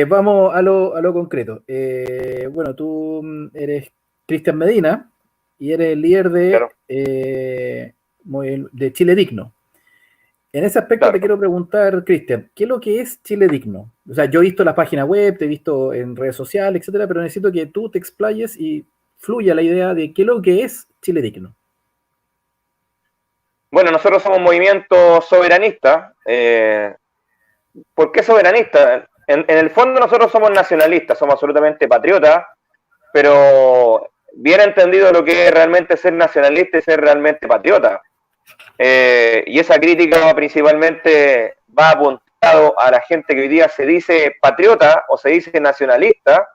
Vamos a lo concreto. Bueno, tú eres Cristian Medina y eres el líder Claro, de Chile Digno. En ese aspecto te claro. quiero preguntar, Cristian, ¿qué es lo que es Chile Digno? O sea, yo he visto la página web, te he visto en redes sociales, etcétera, pero necesito que tú te explayes y fluya la idea de qué es lo que es Chile Digno. Bueno, nosotros somos un movimiento soberanista. ¿Por qué soberanista? En el fondo nosotros somos nacionalistas, somos absolutamente patriotas, pero bien entendido lo que es realmente ser nacionalista y ser realmente patriota. Y esa crítica principalmente va apuntado a la gente que hoy día se dice patriota o se dice nacionalista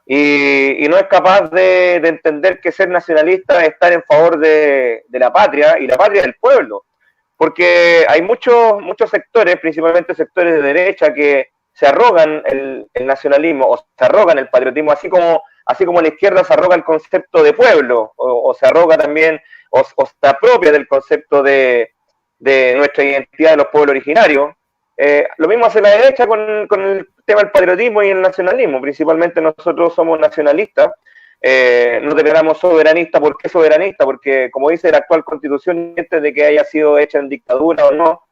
y no es capaz de entender que ser nacionalista es estar en favor de la patria y la patria del pueblo. Porque hay muchos sectores, principalmente sectores de derecha, que se arrogan el nacionalismo o se arrogan el patriotismo, así como la izquierda se arroga el concepto de pueblo o se arroga también o se apropia del concepto de nuestra identidad de los pueblos originarios. Lo mismo hace la derecha con el tema del patriotismo y el nacionalismo. Principalmente nosotros somos nacionalistas, no declaramos soberanista. ¿Por qué soberanista? Porque, como dice la actual constitución, antes de que haya sido hecha en dictadura o no,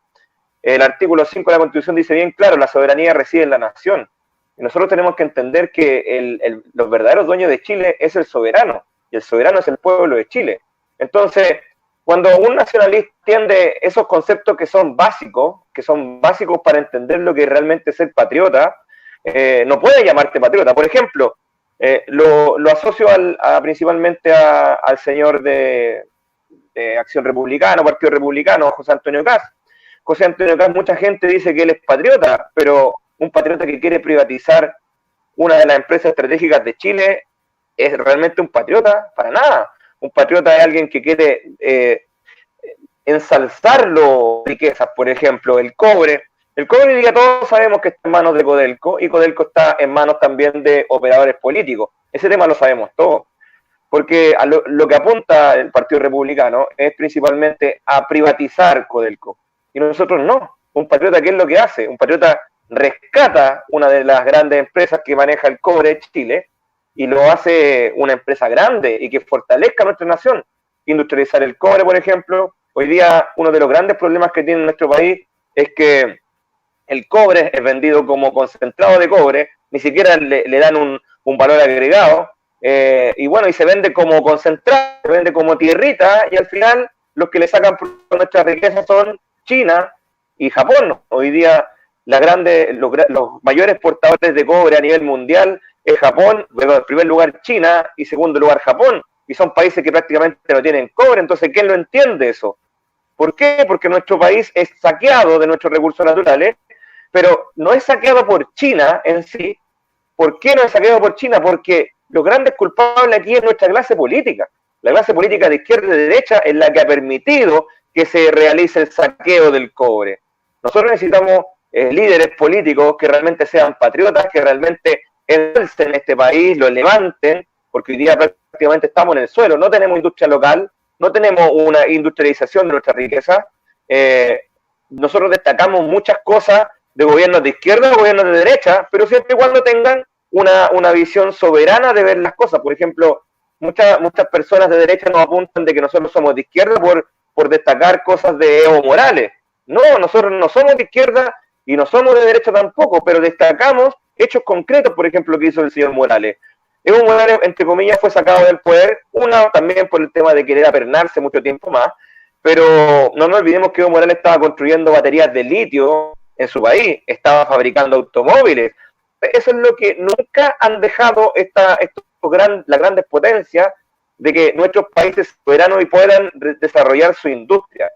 el artículo 5 de la constitución dice bien claro, la soberanía reside en la nación. Y nosotros tenemos que entender que los verdaderos dueños de Chile es el soberano, y el soberano es el pueblo de Chile. Entonces, cuando un nacionalista entiende esos conceptos que son básicos para entender lo que realmente es ser patriota, no puede llamarte patriota. Por ejemplo, lo asocio principalmente al señor de Acción Republicana, Partido Republicano, José Antonio Caz. José Antonio Caz, mucha gente dice que él es patriota, pero un patriota que quiere privatizar una de las empresas estratégicas de Chile es realmente un patriota, para nada. Un patriota es alguien que quiere ensalzar las riquezas, por ejemplo, el cobre. El cobre ya todos sabemos que está en manos de Codelco y Codelco está en manos también de operadores políticos. Ese tema lo sabemos todos. Porque lo que apunta el Partido Republicano es principalmente a privatizar Codelco. Y nosotros no. Un patriota, ¿qué es lo que hace? Un patriota rescata una de las grandes empresas que maneja el cobre de Chile y lo hace una empresa grande y que fortalezca nuestra nación. Industrializar el cobre, por ejemplo. Hoy día uno de los grandes problemas que tiene nuestro país es que el cobre es vendido como concentrado de cobre, ni siquiera le dan un valor agregado, y bueno, y se vende como concentrado, se vende como tierrita, y al final los que le sacan por nuestra riqueza son China y Japón. Hoy día los mayores exportadores de cobre a nivel mundial es Japón, luego en primer lugar China y segundo lugar Japón, y son países que prácticamente no tienen cobre. Entonces, ¿quién lo entiende eso? ¿Por qué? Porque nuestro país es saqueado de nuestros recursos naturales, pero no es saqueado por China en sí. ¿Por qué no es saqueado por China? Porque los grandes culpables aquí es nuestra clase política. La clase política de izquierda y de derecha es la que ha permitido que se realice el saqueo del cobre. Nosotros necesitamos líderes políticos que realmente sean patriotas, que realmente ensalcen este país, lo levanten, porque hoy día prácticamente estamos en el suelo, no tenemos industria local, no tenemos una industrialización de nuestra riqueza. Nosotros destacamos muchas cosas de gobiernos de izquierda o gobiernos de derecha, pero siempre y cuando tengan una visión soberana de ver las cosas. Por ejemplo, muchas personas de derecha nos apuntan de que nosotros somos de izquierda por destacar cosas de Evo Morales. No, nosotros no somos de izquierda y no somos de derecha tampoco, pero destacamos hechos concretos, por ejemplo, que hizo el señor Morales. Evo Morales, entre comillas, fue sacado del poder, una también por el tema de querer apernarse mucho tiempo más, pero no nos olvidemos que Evo Morales estaba construyendo baterías de litio en su país, estaba fabricando automóviles. Eso es lo que nunca han dejado las grandes potencias de que nuestros países soberanos y puedan desarrollar su industria.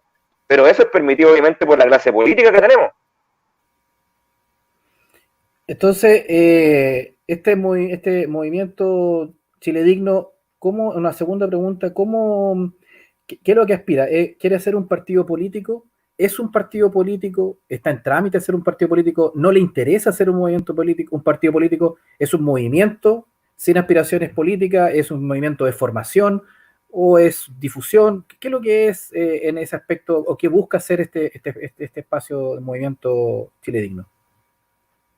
Pero eso es permitido obviamente por la clase política que tenemos. Entonces, este movimiento Chile Digno, una segunda pregunta, ¿qué es lo que aspira? ¿Quiere ser un partido político? ¿Es un partido político? ¿Está en trámite ser un partido político? ¿No le interesa ser un movimiento político, un partido político? ¿Es un movimiento sin aspiraciones políticas? ¿Es un movimiento de formación? ¿O es difusión? ¿Qué es lo que es en ese aspecto o qué busca hacer este espacio de movimiento Chile Digno?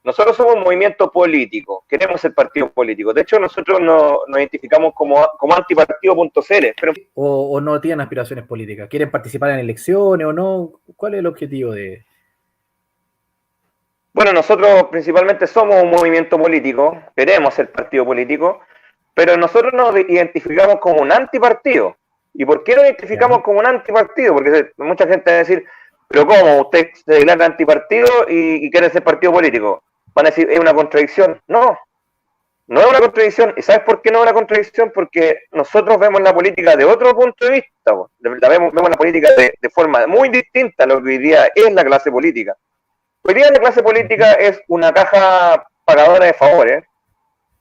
Nosotros somos un movimiento político, queremos ser partido político. De hecho, nosotros nos identificamos como antipartido.cl. Pero... O no tienen aspiraciones políticas? ¿Quieren participar en elecciones o no? ¿Cuál es el objetivo de...? Bueno, nosotros principalmente somos un movimiento político, queremos ser partido político, pero nosotros nos identificamos como un antipartido. ¿Y por qué nos identificamos como un antipartido? Porque mucha gente va a decir, pero ¿cómo? Usted se declara antipartido y quiere ser partido político. Van a decir, ¿es una contradicción? No, no es una contradicción. ¿Y sabes por qué no es una contradicción? Porque nosotros vemos la política de otro punto de vista. De verdad, vemos la política de forma muy distinta a lo que hoy día es la clase política. Hoy día la clase política es una caja pagadora de favores,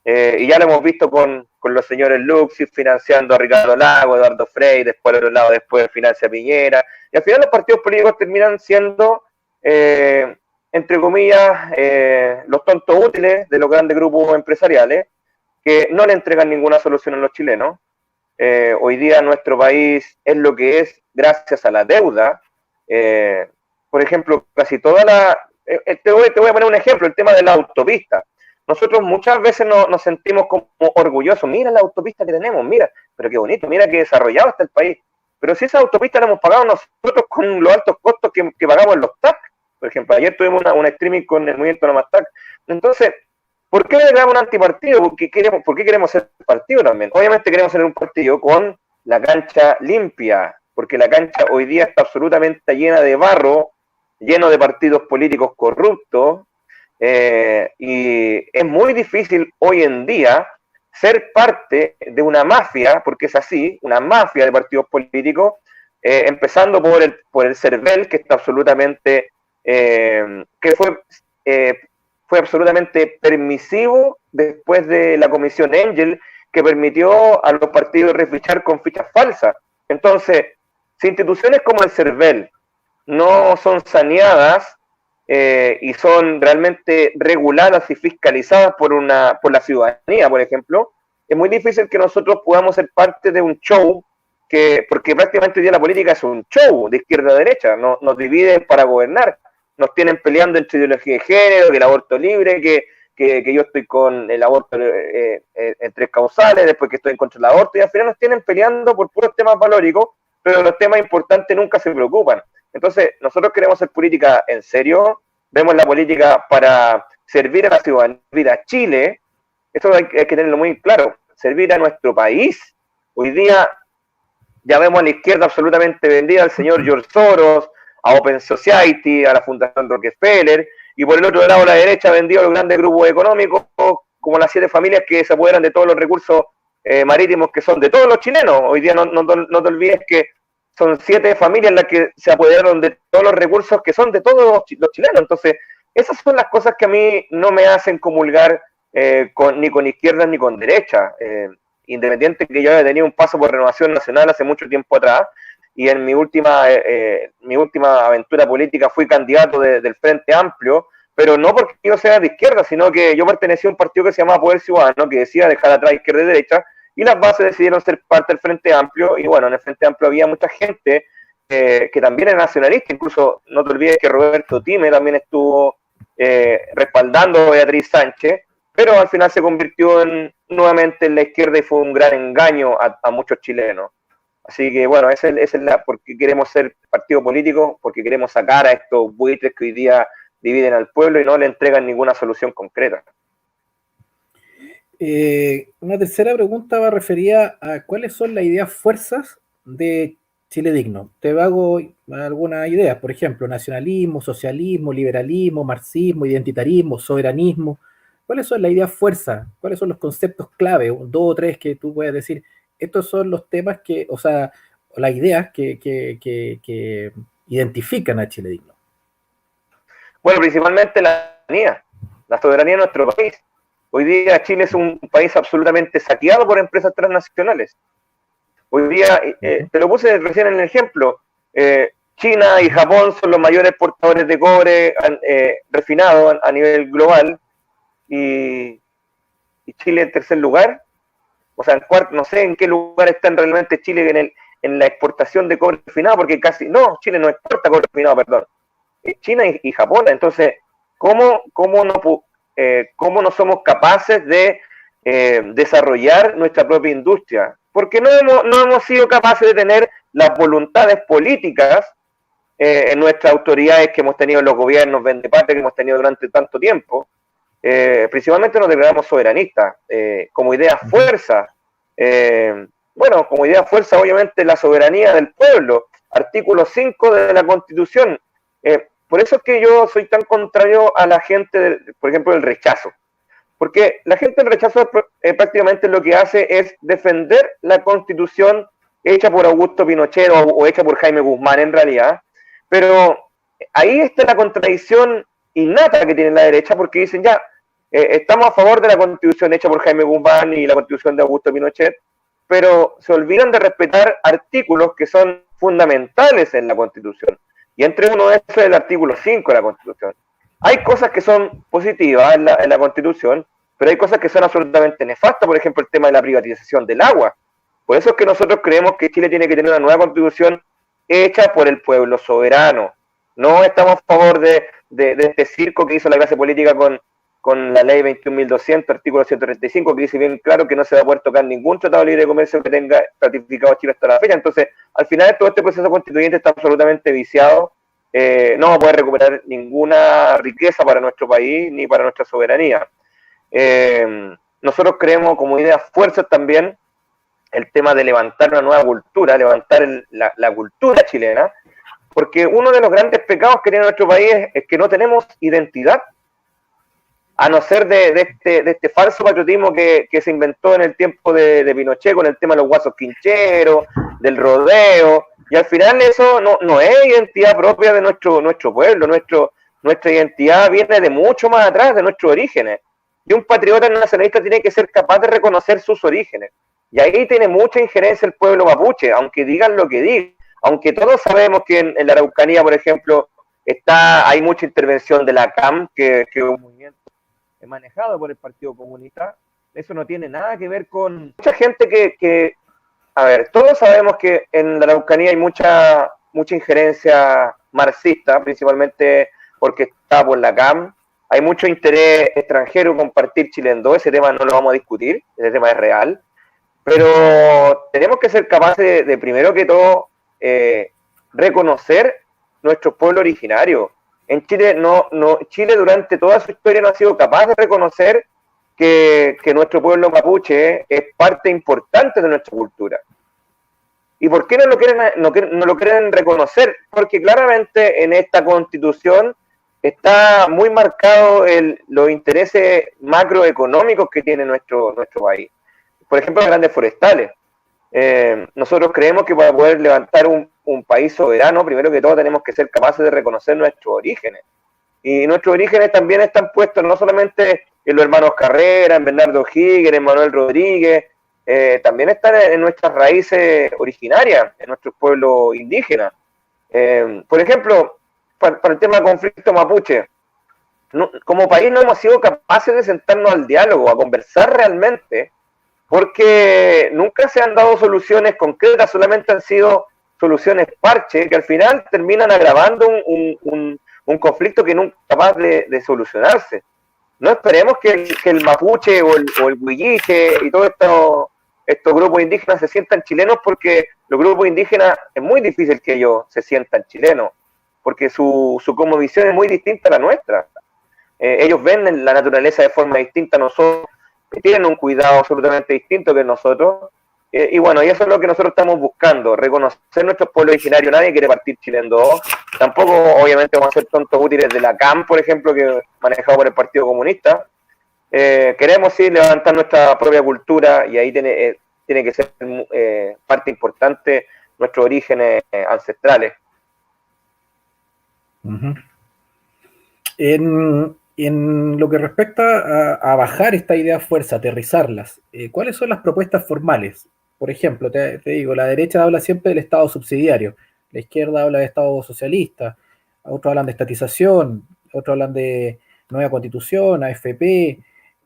y ya lo hemos visto con los señores Luxi financiando a Ricardo Lago, Eduardo Frei, después al otro lado, después financia a Piñera, y al final los partidos políticos terminan siendo, entre comillas, los tontos útiles de los grandes grupos empresariales, que no le entregan ninguna solución a los chilenos. Hoy día nuestro país es lo que es gracias a la deuda. Por ejemplo, casi toda la... Te voy a poner un ejemplo, el tema de la autopista. Nosotros muchas veces nos sentimos como orgullosos. Mira la autopista que tenemos, mira, pero qué bonito, mira qué desarrollado está el país. Pero si esa autopista la hemos pagado nosotros con los altos costos que pagamos en los TAC. Por ejemplo, ayer tuvimos un streaming con el movimiento Nomás TAC. Entonces, ¿por qué le creamos un antipartido? ¿Por qué queremos ser partido también? Obviamente queremos ser un partido con la cancha limpia, porque la cancha hoy día está absolutamente llena de barro, lleno de partidos políticos corruptos, y es muy difícil hoy en día ser parte de una mafia, porque es así, una mafia de partidos políticos, empezando por el CERVEL, que está absolutamente, que fue absolutamente permisivo después de la comisión Engel, que permitió a los partidos refichar con fichas falsas. Entonces, si instituciones como el CERVEL no son saneadas y son realmente reguladas y fiscalizadas por la ciudadanía, por ejemplo, es muy difícil que nosotros podamos ser parte de un show, porque prácticamente hoy día la política es un show de izquierda a derecha, nos dividen para gobernar, nos tienen peleando entre ideología de género, que el aborto libre, que yo estoy con el aborto en 3 causales, después que estoy en contra del aborto, y al final nos tienen peleando por puros temas valóricos, pero los temas importantes nunca se preocupan. Entonces, nosotros queremos hacer política en serio, vemos la política para servir a la ciudadanía, servir a Chile, eso hay que tenerlo muy claro, servir a nuestro país. Hoy día ya vemos a la izquierda absolutamente vendida al señor George Soros, a Open Society, a la Fundación Rockefeller, y por el otro lado la derecha ha vendido a los grandes grupos económicos, como las 7 familias que se apoderan de todos los recursos marítimos que son de todos los chilenos. Hoy día no te olvides que son 7 familias las que se apoderaron de todos los recursos que son de todos los chilenos. Entonces, esas son las cosas que a mí no me hacen comulgar ni con izquierda ni con derecha. Independiente que yo haya tenido un paso por Renovación Nacional hace mucho tiempo atrás, y en mi última aventura política fui candidato del Frente Amplio, pero no porque yo sea de izquierda, sino que yo pertenecía a un partido que se llamaba Poder Ciudadano, que decía dejar atrás izquierda y derecha, y las bases decidieron ser parte del Frente Amplio, y bueno, en el Frente Amplio había mucha gente que también era nacionalista, incluso no te olvides que Roberto Time también estuvo respaldando a Beatriz Sánchez, pero al final se convirtió nuevamente en la izquierda y fue un gran engaño a muchos chilenos. Así que bueno, esa es porque queremos ser partido político, porque queremos sacar a estos buitres que hoy día dividen al pueblo y no le entregan ninguna solución concreta. Una tercera pregunta va referida a cuáles son las ideas fuerzas de Chile Digno. Te hago algunas ideas, por ejemplo, nacionalismo, socialismo, liberalismo, marxismo, identitarismo, soberanismo. ¿Cuáles son las ideas fuerzas? ¿Cuáles son los conceptos clave? 2 o 3 que tú puedes decir. Estos son los temas las ideas que identifican a Chile Digno. Bueno, principalmente la soberanía de nuestro país. Hoy día Chile es un país absolutamente saqueado por empresas transnacionales. Hoy día, te lo puse recién en el ejemplo, China y Japón son los mayores exportadores de cobre refinado a nivel global, y Chile en tercer lugar. O sea, en cuarto, no sé en qué lugar está realmente Chile en la exportación de cobre refinado, porque Chile no exporta cobre refinado, perdón. China y Japón. Entonces, ¿cómo cómo no somos capaces de desarrollar nuestra propia industria, porque no hemos sido capaces de tener las voluntades políticas en nuestras autoridades que hemos tenido en los gobiernos vendepatria que hemos tenido durante tanto tiempo. Principalmente nos declaramos soberanistas, como idea fuerza. Bueno, como idea fuerza, obviamente, la soberanía del pueblo, artículo 5 de la Constitución. Por eso es que yo soy tan contrario a la gente, por ejemplo, del rechazo. Porque la gente del rechazo prácticamente lo que hace es defender la Constitución hecha por Augusto Pinochet o hecha por Jaime Guzmán en realidad. Pero ahí está la contradicción innata que tiene la derecha, porque dicen ya, estamos a favor de la Constitución hecha por Jaime Guzmán y la Constitución de Augusto Pinochet, pero se olvidan de respetar artículos que son fundamentales en la Constitución. Y entre uno de esos es el artículo 5 de la Constitución. Hay cosas que son positivas en la Constitución, pero hay cosas que son absolutamente nefastas, por ejemplo, el tema de la privatización del agua. Por eso es que nosotros creemos que Chile tiene que tener una nueva Constitución hecha por el pueblo soberano. No estamos a favor de este circo que hizo la clase política con la ley 21.200, artículo 135, que dice bien claro que no se va a poder tocar ningún tratado libre de comercio que tenga ratificado Chile hasta la fecha. Entonces, al final todo este proceso constituyente está absolutamente viciado. No va a poder recuperar ninguna riqueza para nuestro país ni para nuestra soberanía. Nosotros creemos como idea fuerzas también el tema de levantar una nueva cultura, levantar la cultura chilena, porque uno de los grandes pecados que tiene nuestro país es que no tenemos identidad, a no ser de este falso patriotismo que se inventó en el tiempo de Pinochet con el tema de los guasos quincheros, del rodeo, y al final eso no es identidad propia de nuestro pueblo, nuestra identidad viene de mucho más atrás, de nuestros orígenes, y un patriota nacionalista tiene que ser capaz de reconocer sus orígenes. Y ahí tiene mucha injerencia el pueblo mapuche, aunque digan lo que digan. Aunque todos sabemos que en la Araucanía, por ejemplo, hay mucha intervención de la CAM, que es un movimiento manejado por el Partido Comunista. Eso no tiene nada que ver con mucha gente que a ver, todos sabemos que en la Araucanía hay mucha injerencia marxista, principalmente porque está por la CAM. Hay mucho interés extranjero en compartir Chile en dos, ese tema no lo vamos a discutir, ese tema es real. Pero tenemos que ser capaces de primero que todo, reconocer nuestro pueblo originario. En Chile, Chile durante toda su historia no ha sido capaz de reconocer que nuestro pueblo mapuche es parte importante de nuestra cultura. ¿Y por qué no lo quieren reconocer? Porque claramente en esta Constitución está muy marcado los intereses macroeconómicos que tiene nuestro país. Por ejemplo, las grandes forestales. Nosotros creemos que para poder levantar un país soberano, primero que todo tenemos que ser capaces de reconocer nuestros orígenes. Y nuestros orígenes también están puestos no solamente en los hermanos Carrera, en Bernardo Higgins, en Manuel Rodríguez, también están en nuestras raíces originarias, en nuestros pueblos indígenas. Por ejemplo, para el tema del conflicto mapuche, como país no hemos sido capaces de sentarnos al diálogo, a conversar realmente, porque nunca se han dado soluciones concretas, solamente han sido soluciones parche, que al final terminan agravando un conflicto que nunca es capaz de solucionarse. No esperemos que el mapuche o el huilliche y todos estos grupos indígenas se sientan chilenos, porque los grupos indígenas es muy difícil que ellos se sientan chilenos, porque su cosmovisión es muy distinta a la nuestra. Ellos ven la naturaleza de forma distinta a nosotros, tienen un cuidado absolutamente distinto que nosotros, y bueno, y eso es lo que nosotros estamos buscando, reconocer nuestros pueblos originarios. Nadie quiere partir Chile en dos, tampoco obviamente vamos a ser tontos útiles de la CAM, por ejemplo, que manejado por el Partido Comunista. Queremos sí levantar nuestra propia cultura, y ahí tiene que ser parte importante nuestros orígenes ancestrales. Uh-huh. En lo que respecta a bajar esta idea fuerza, aterrizarlas, ¿cuáles son las propuestas formales? Por ejemplo, te digo, la derecha habla siempre del Estado subsidiario, la izquierda habla de Estado socialista, otros hablan de estatización, otros hablan de nueva constitución, AFP.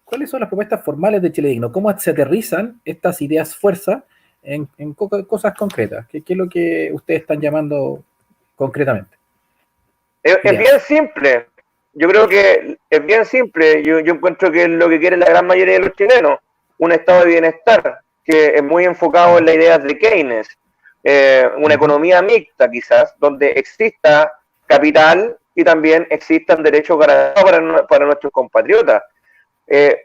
¿Cuáles son las propuestas formales de Chile Digno? ¿Cómo se aterrizan estas ideas fuerza en cosas concretas? ¿Qué es lo que ustedes están llamando concretamente? Es bien simple. yo creo que es bien simple. Yo encuentro que es lo que quiere la gran mayoría de los chilenos, un estado de bienestar, que es muy enfocado en las ideas de Keynes, una economía mixta quizás, donde exista capital y también existan derechos garantizados para nuestros compatriotas.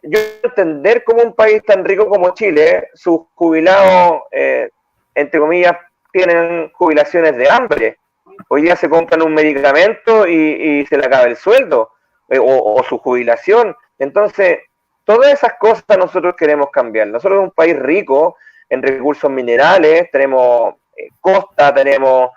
Yo entender cómo un país tan rico como Chile, sus jubilados, entre comillas, tienen jubilaciones de hambre. Hoy día se compran un medicamento y se le acaba el sueldo o su jubilación. Entonces, todas esas cosas nosotros queremos cambiar. Nosotros somos un país rico en recursos minerales, tenemos costa, tenemos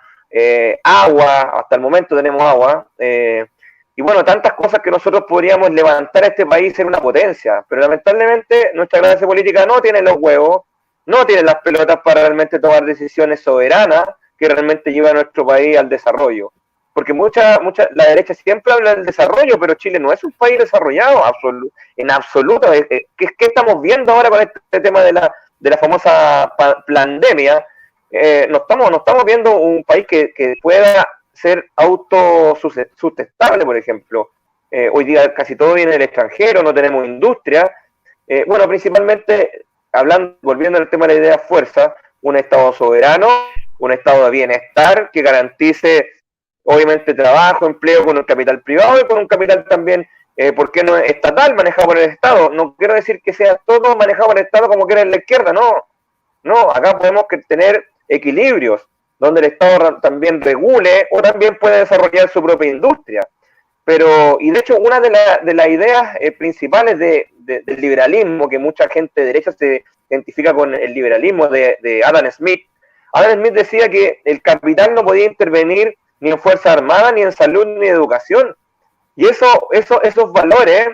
agua, hasta el momento tenemos agua. Y bueno, tantas cosas que nosotros podríamos levantar a este país y ser una potencia, pero lamentablemente nuestra clase política no tiene los huevos, no tiene las pelotas para realmente tomar decisiones soberanas que realmente lleven a nuestro país al desarrollo. Porque la derecha siempre habla del desarrollo, pero Chile no es un país desarrollado en absoluto. ¿Qué estamos viendo ahora con este tema de la famosa pandemia? No estamos viendo un país que pueda ser autosustentable, por ejemplo. Hoy día casi todo viene del extranjero, no tenemos industria. Bueno, principalmente, volviendo al tema de la idea fuerza, un Estado soberano, un Estado de bienestar que garantice, obviamente, trabajo, empleo con un capital privado y con un capital también, ¿por qué no estatal, manejado por el Estado? No quiero decir que sea todo manejado por el Estado como quiere la izquierda, no, acá podemos tener equilibrios, donde el Estado también regule o también puede desarrollar su propia industria. Y de hecho, una de las ideas principales del liberalismo, que mucha gente de derecha se identifica con el liberalismo de Adam Smith. Adam Smith decía que el capital no podía intervenir ni en Fuerzas Armadas, ni en salud, ni en educación. Y esos valores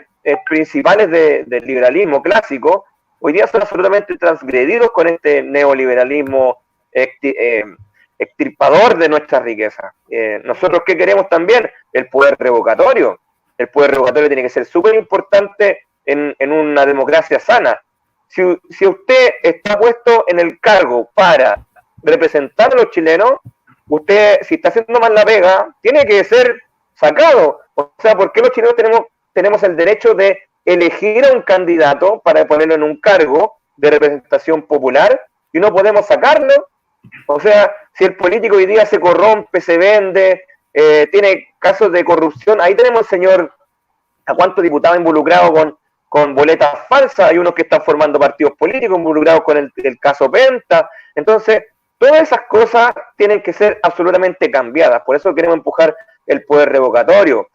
principales del liberalismo clásico hoy día son absolutamente transgredidos con este neoliberalismo extirpador de nuestras riquezas. Nosotros, ¿qué queremos también? El poder revocatorio. El poder revocatorio tiene que ser súper importante en una democracia sana. Si usted está puesto en el cargo para representar a los chilenos, usted, si está haciendo mal la pega, tiene que ser sacado. O sea, ¿por qué los chilenos tenemos el derecho de elegir a un candidato para ponerlo en un cargo de representación popular y no podemos sacarlo? O sea, si el político hoy día se corrompe, se vende, tiene casos de corrupción, ahí tenemos el señor, a cuántos diputados involucrados con boletas falsas, hay unos que están formando partidos políticos involucrados con el caso Penta. Entonces, todas esas cosas tienen que ser absolutamente cambiadas, por eso queremos empujar el poder revocatorio.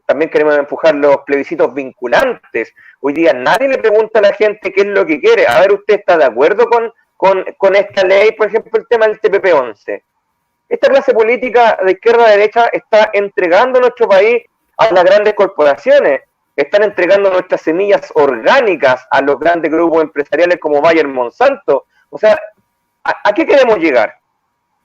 También queremos empujar los plebiscitos vinculantes. Hoy día nadie le pregunta a la gente qué es lo que quiere. A ver, ¿usted está de acuerdo con esta ley? Por ejemplo, el tema del TPP-11. Esta clase política de izquierda a derecha está entregando nuestro país a las grandes corporaciones. Están entregando nuestras semillas orgánicas a los grandes grupos empresariales como Bayer, Monsanto. O sea, ¿a qué queremos llegar?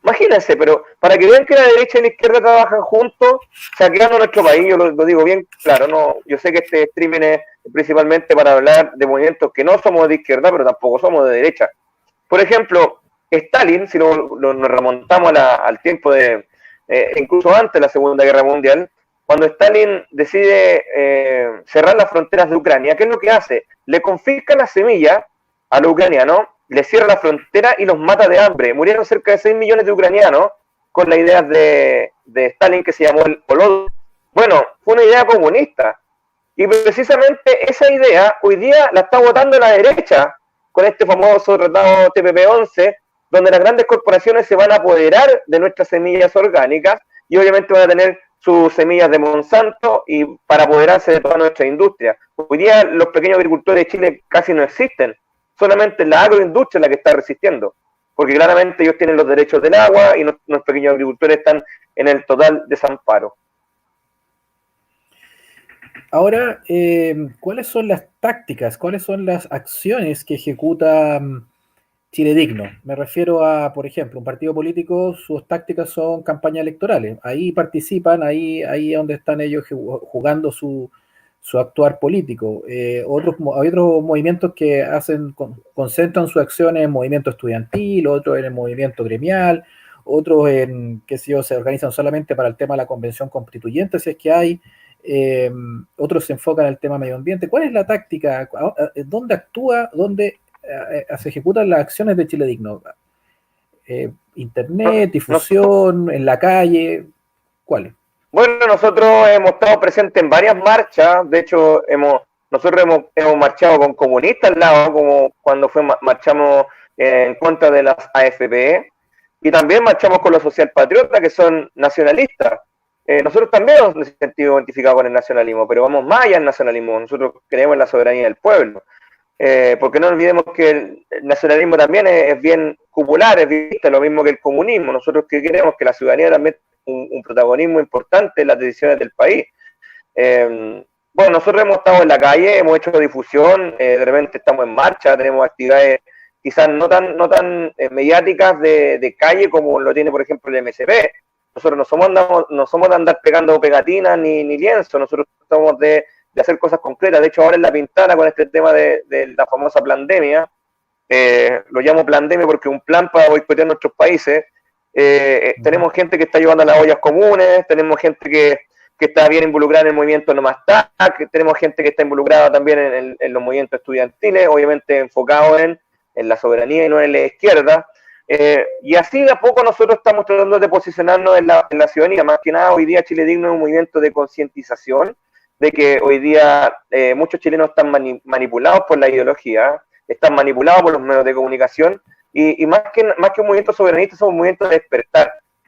Imagínense, pero para que vean que la derecha y la izquierda trabajan juntos, saqueando nuestro país, yo lo digo bien claro, no, yo sé que este streaming es principalmente para hablar de movimientos que no somos de izquierda, pero tampoco somos de derecha. Por ejemplo, Stalin, si nos remontamos al tiempo incluso antes de la Segunda Guerra Mundial, cuando Stalin decide cerrar las fronteras de Ucrania, ¿qué es lo que hace? Le confisca la semilla a los ucranianos, le cierra la frontera y los mata de hambre. Murieron cerca de 6 millones de ucranianos con las ideas de Stalin, que se llamó el Holodomor. Bueno, fue una idea comunista. Y precisamente esa idea hoy día la está votando la derecha con este famoso tratado TPP-11, donde las grandes corporaciones se van a apoderar de nuestras semillas orgánicas y obviamente van a tener sus semillas de Monsanto y para apoderarse de toda nuestra industria. Hoy día los pequeños agricultores de Chile casi no existen. Solamente la agroindustria es la que está resistiendo, porque claramente ellos tienen los derechos del agua y los pequeños agricultores están en el total desamparo. Ahora, ¿cuáles son las tácticas, cuáles son las acciones que ejecuta Chile Digno? Me refiero a, por ejemplo, un partido político, sus tácticas son campañas electorales. Ahí participan, ahí es donde están ellos jugando su actuar político. Hay otros movimientos que concentran sus acciones en movimiento estudiantil, otros en el movimiento gremial, otros en, qué sé yo, se organizan solamente para el tema de la convención constituyente, si es que hay, otros se enfocan en el tema medio ambiente. ¿Cuál es la táctica? ¿Dónde actúa, dónde se ejecutan las acciones de Chile Digno? ¿Internet, difusión, en la calle? ¿Cuáles? Bueno, nosotros hemos estado presentes en varias marchas, de hecho nosotros hemos marchado con comunistas al lado, como cuando marchamos en contra de las AFP, y también marchamos con los socialpatriotas, que son nacionalistas. Nosotros también nos sentimos identificados con el nacionalismo, pero vamos más allá del nacionalismo, nosotros creemos en la soberanía del pueblo. Porque no olvidemos que el nacionalismo también es bien cupular, es vista lo mismo que el comunismo. Nosotros que queremos que la ciudadanía también un protagonismo importante en las decisiones del país. Bueno, nosotros hemos estado en la calle, hemos hecho difusión, de repente estamos en marcha, tenemos actividades quizás no tan mediáticas de calle como lo tiene, por ejemplo, el MSP. Nosotros no somos de andar pegando pegatinas ni lienzo, nosotros somos de hacer cosas concretas. De hecho, ahora en La Pintana, con este tema de la famosa pandemia, lo llamo pandemia porque es un plan para boicotear nuestros países. Tenemos gente que está llevando a las ollas comunes, tenemos gente que está bien involucrada en el movimiento No Más TAC, tenemos gente que está involucrada también en los movimientos estudiantiles, obviamente enfocado en la soberanía y no en la izquierda. Y así de a poco nosotros estamos tratando de posicionarnos en la ciudadanía. Más que nada, hoy día Chile Digno es un movimiento de concientización de que hoy día muchos chilenos están manipulados por la ideología, están manipulados por los medios de comunicación, y más que un movimiento soberanista, es un movimiento de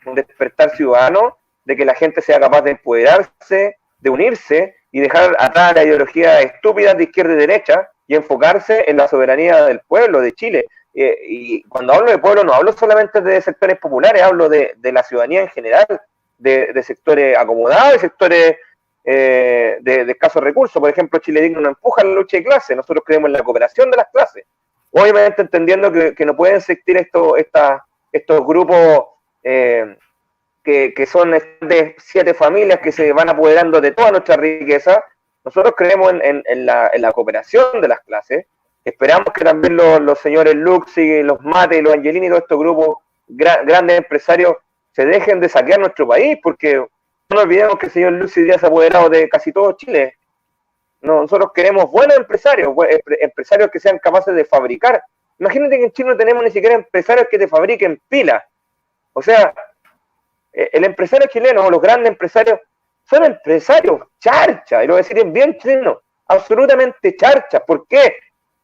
un despertar ciudadano, de que la gente sea capaz de empoderarse, de unirse y dejar atrás la ideología estúpida de izquierda y derecha y enfocarse en la soberanía del pueblo, de Chile. Y cuando hablo de pueblo no hablo solamente de sectores populares, hablo de la ciudadanía en general, de sectores acomodados, de sectores de escasos recursos. Por ejemplo, Chile Digno no empuja la lucha de clases, nosotros creemos en la cooperación de las clases, obviamente entendiendo que no pueden existir estos grupos que son de 7 familias que se van apoderando de toda nuestra riqueza. Nosotros creemos en la cooperación de las clases. Esperamos que también los señores Luxi, los Mate y los Angelini y todos estos grupos grandes empresarios se dejen de saquear nuestro país, porque no olvidemos que el señor Luxi ya se ha apoderado de casi todo Chile. Nosotros queremos buenos empresarios que sean capaces de fabricar. Imagínate que en Chile no tenemos ni siquiera empresarios que te fabriquen pilas. O sea, el empresario chileno o los grandes empresarios son empresarios charcha, y lo voy a decir en bien chileno, absolutamente charcha. ¿Por qué?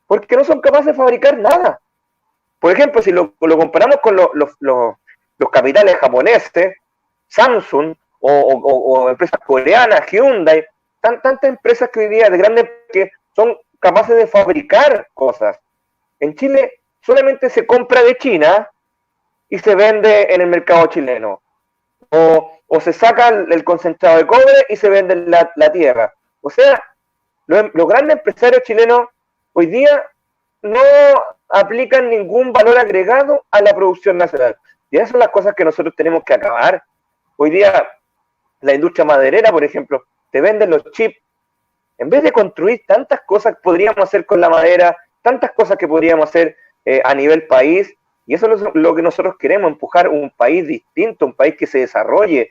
Porque no son capaces de fabricar nada. Por ejemplo, si lo comparamos con los capitales japoneses, Samsung o empresas coreanas, Hyundai, tantas empresas que hoy día de grandes que son capaces de fabricar cosas. En Chile solamente se compra de China y se vende en el mercado chileno. O se saca el concentrado de cobre y se vende en la tierra. O sea, los grandes empresarios chilenos hoy día no aplican ningún valor agregado a la producción nacional. Y esas son las cosas que nosotros tenemos que acabar. Hoy día, la industria maderera, por ejemplo, te venden los chips. En vez de construir tantas cosas que podríamos hacer con la madera, tantas cosas que podríamos hacer a nivel país, y eso es lo que nosotros queremos, empujar un país distinto, un país que se desarrolle,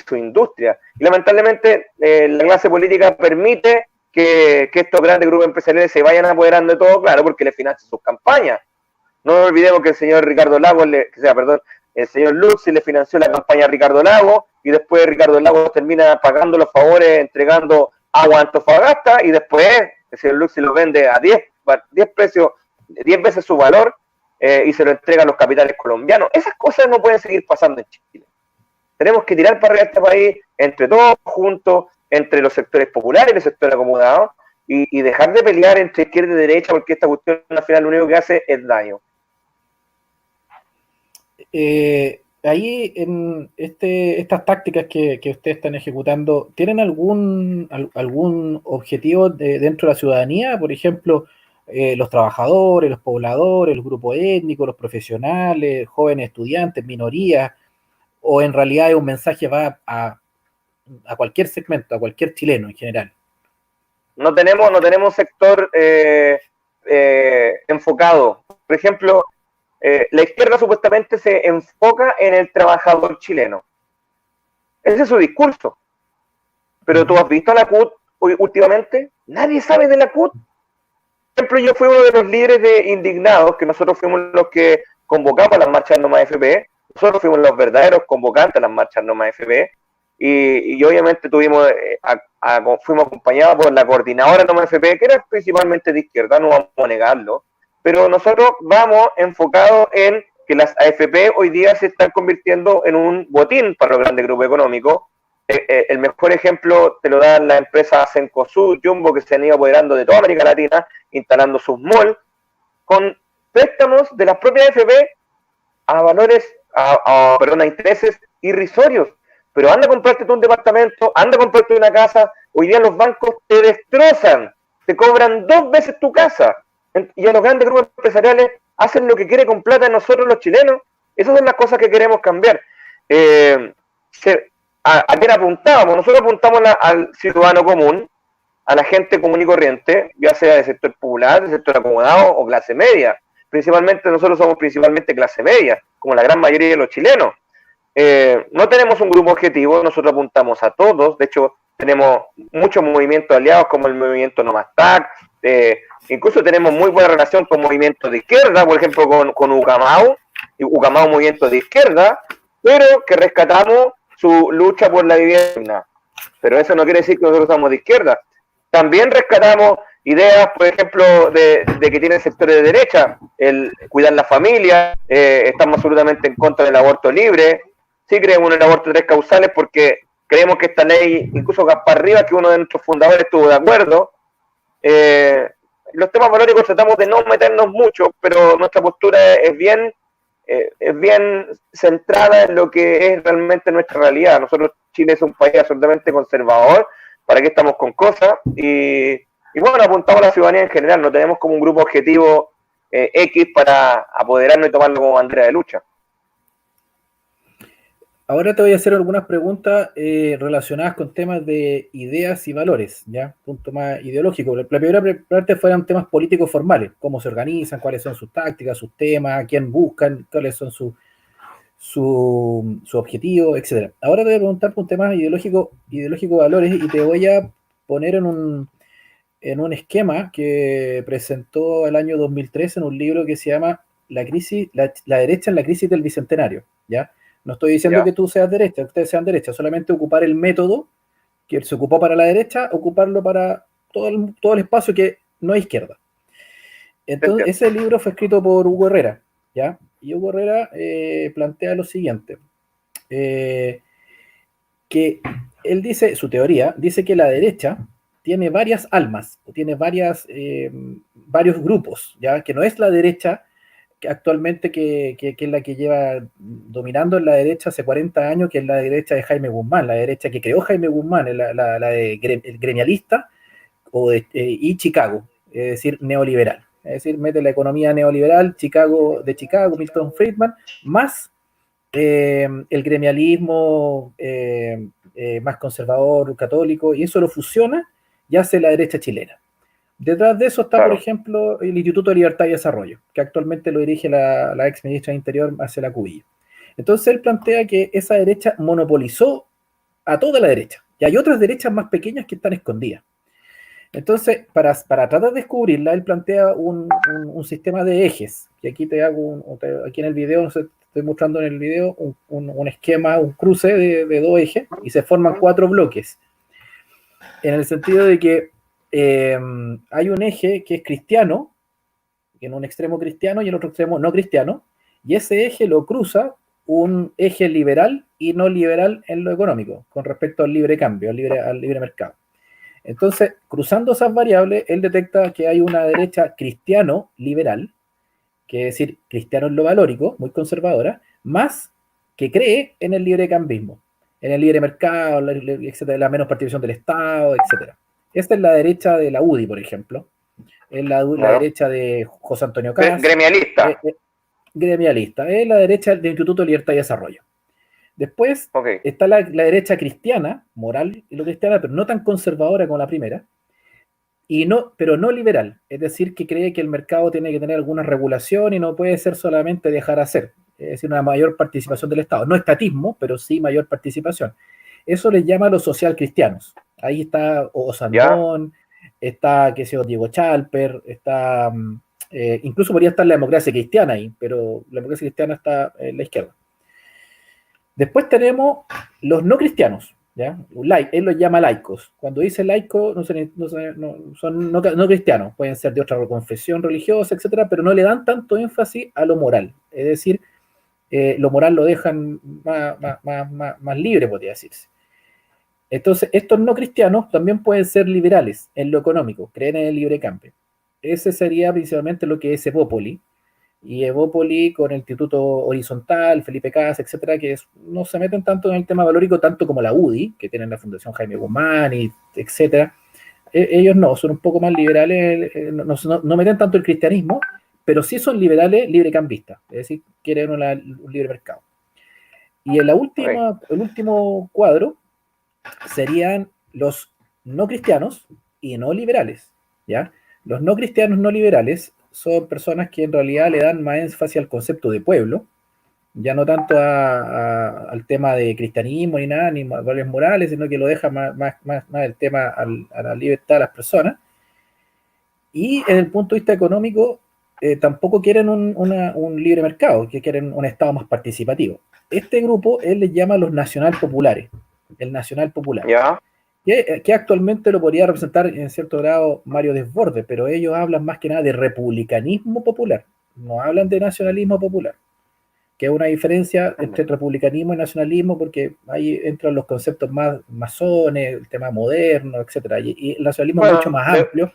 su industria. Y lamentablemente la clase política permite que estos grandes grupos empresariales se vayan apoderando de todo, claro, porque le financian sus campañas. No olvidemos que el señor Ricardo Lagos, el señor Luxi le financió la campaña a Ricardo Lagos, y después Ricardo Lagos termina pagando los favores, entregando agua a Antofagasta, y después el señor Luxi lo vende a 10 veces su valor, y se lo entrega a los capitales colombianos. Esas cosas no pueden seguir pasando en Chile. Tenemos que tirar para arriba este país, entre todos juntos, entre los sectores populares y los sectores acomodados, y dejar de pelear entre izquierda y derecha, porque esta cuestión al final lo único que hace es daño. Ahí en estas tácticas que ustedes están ejecutando, ¿tienen algún objetivo dentro de la ciudadanía? Por ejemplo, los trabajadores, los pobladores, los grupos étnicos, los profesionales, jóvenes estudiantes, minorías, o en realidad es un mensaje que va a cualquier segmento, a cualquier chileno en general. No tenemos sector enfocado. Por ejemplo, La izquierda supuestamente se enfoca en el trabajador chileno. Ese es su discurso. Pero tú has visto a la CUT últimamente, nadie sabe de la CUT. Por ejemplo, yo fui uno de los líderes de indignados, que nosotros fuimos los que convocamos a las marchas No Más FP, nosotros fuimos los verdaderos convocantes a las marchas No Más FP, y obviamente fuimos acompañados por la coordinadora No Más FP, que era principalmente de izquierda, no vamos a negarlo, pero nosotros vamos enfocados en que las AFP hoy día se están convirtiendo en un botín para los grandes grupos económicos. El mejor ejemplo te lo dan las empresas Cencosud, Jumbo, que se han ido apoderando de toda América Latina, instalando sus malls, con préstamos de las propias AFP a valores, a intereses irrisorios. Pero anda a comprarte tú un departamento, anda a comprarte una casa, hoy día los bancos te destrozan, te cobran 2 veces tu casa, y a los grandes grupos empresariales hacen lo que quiere con plata de nosotros los chilenos. Esas son las cosas que queremos cambiar. ¿A quién apuntábamos? Nosotros apuntamos al ciudadano común, a la gente común y corriente, ya sea del sector popular, del sector acomodado o clase media. Principalmente, nosotros somos principalmente clase media, como la gran mayoría de los chilenos. No tenemos un grupo objetivo, nosotros apuntamos a todos. De hecho, tenemos muchos movimientos aliados, como el movimiento No Más TAC. Incluso tenemos muy buena relación con movimientos de izquierda, por ejemplo, con Ucamau, movimiento de izquierda, pero que rescatamos su lucha por la vivienda. Pero eso no quiere decir que nosotros somos de izquierda. También rescatamos ideas, por ejemplo, de que tienen sectores de derecha, el cuidar la familia, estamos absolutamente en contra del aborto libre, sí creemos en el aborto de 3 causales porque creemos que esta ley, incluso Gaspar Rivas, que uno de nuestros fundadores estuvo de acuerdo. Los temas valóricos tratamos de no meternos mucho, pero nuestra postura es bien centrada en lo que es realmente nuestra realidad. Nosotros, Chile es un país absolutamente conservador, ¿para qué estamos con cosas? Y bueno, apuntamos a la ciudadanía en general, no tenemos como un grupo objetivo X para apoderarnos y tomarlo como bandera de lucha. Ahora te voy a hacer algunas preguntas relacionadas con temas de ideas y valores, ¿ya? Punto más ideológico. La primera parte fueron temas políticos formales, cómo se organizan, cuáles son sus tácticas, sus temas, a quién buscan, cuáles son su objetivo, etc. Ahora te voy a preguntar por un tema ideológico valores y te voy a poner en un esquema que presentó el año 2013 en un libro que se llama La derecha en la crisis del Bicentenario, ¿ya? No estoy diciendo que tú seas derecha, ustedes sean derecha, solamente ocupar el método que se ocupó para la derecha, ocuparlo para todo el espacio que no es izquierda. Entonces, ese libro fue escrito por Hugo Herrera, ¿ya? Y Hugo Herrera plantea lo siguiente, que él dice, su teoría, dice que la derecha tiene varias almas, o tiene varios grupos, ¿ya? Que no es la derecha actualmente que es la que lleva dominando en la derecha hace 40 años, que es la derecha de Jaime Guzmán, la derecha que creó Jaime Guzmán, la de el gremialista y Chicago, es decir, neoliberal. Es decir, mete la economía neoliberal, Chicago, Milton Friedman, más el gremialismo más conservador, católico, y eso lo fusiona y hace la derecha chilena. Detrás de eso está, por ejemplo, el Instituto de Libertad y Desarrollo, que actualmente lo dirige la ex ministra de Interior, Marcela Cubillo. Entonces él plantea que esa derecha monopolizó a toda la derecha, y hay otras derechas más pequeñas que están escondidas. Entonces, para tratar de descubrirla, él plantea un sistema de ejes, que aquí te hago, aquí en el video, no sé, estoy mostrando en el video un esquema, un cruce de 2 ejes, y se forman 4 bloques, en el sentido de que hay un eje que es cristiano, en un extremo cristiano y en otro extremo no cristiano, y ese eje lo cruza un eje liberal y no liberal en lo económico, con respecto al libre cambio, al libre mercado. Entonces, cruzando esas variables, él detecta que hay una derecha cristiano-liberal, que es decir, cristiano en lo valórico, muy conservadora, más que cree en el libre cambismo, en el libre mercado, etcétera, la menos participación del Estado, etc. Esta es la derecha de la UDI, por ejemplo. Es la derecha de José Antonio Caz. Gremialista. Gremialista. Es la derecha del Instituto de Libertad y Desarrollo. Después está la derecha cristiana, moral y lo cristiana, pero no tan conservadora como la primera. pero no liberal, es decir, que cree que el mercado tiene que tener alguna regulación y no puede ser solamente dejar hacer, es decir, una mayor participación del Estado, no estatismo, pero sí mayor participación. Eso les llama a los social cristianos. Ahí está ¿Ya? Osandón, está, qué sé yo, Diego Chalper, está, incluso podría estar la democracia cristiana ahí, pero la democracia cristiana está en la izquierda. Después tenemos los no cristianos, ¿ya? Él los llama laicos. Cuando dice laico, son no cristianos, pueden ser de otra confesión religiosa, etcétera, pero no le dan tanto énfasis a lo moral. Es decir, lo moral lo dejan más libre, podría decirse. Entonces, estos no cristianos también pueden ser liberales en lo económico, creen en el libre cambio. Ese sería principalmente lo que es Evópoli, y Evópoli con el Instituto Horizontal, Felipe Cas, etcétera, que no se meten tanto en el tema valórico, tanto como la UDI, que tienen la Fundación Jaime Guzmán, y etcétera. Ellos no, son un poco más liberales, no meten tanto el cristianismo, pero sí son liberales librecambistas, es decir, quieren un libre mercado. Y el último cuadro serían los no cristianos y no liberales, ¿ya? Los no cristianos no liberales son personas que en realidad le dan más énfasis al concepto de pueblo, ya no tanto al tema de cristianismo ni nada, ni valores morales, sino que lo deja más el tema a la libertad de las personas. Y en el punto de vista económico, tampoco quieren un libre mercado, que quieren un Estado más participativo. Este grupo él les llama los nacional populares, el nacional popular, ¿Ya? que actualmente lo podría representar en cierto grado Mario Desbordes, pero ellos hablan más que nada de republicanismo popular, no hablan de nacionalismo popular, que es una diferencia entre republicanismo y nacionalismo, porque ahí entran los conceptos más masones, el tema moderno, etcétera, y el nacionalismo es mucho Bueno, más amplio,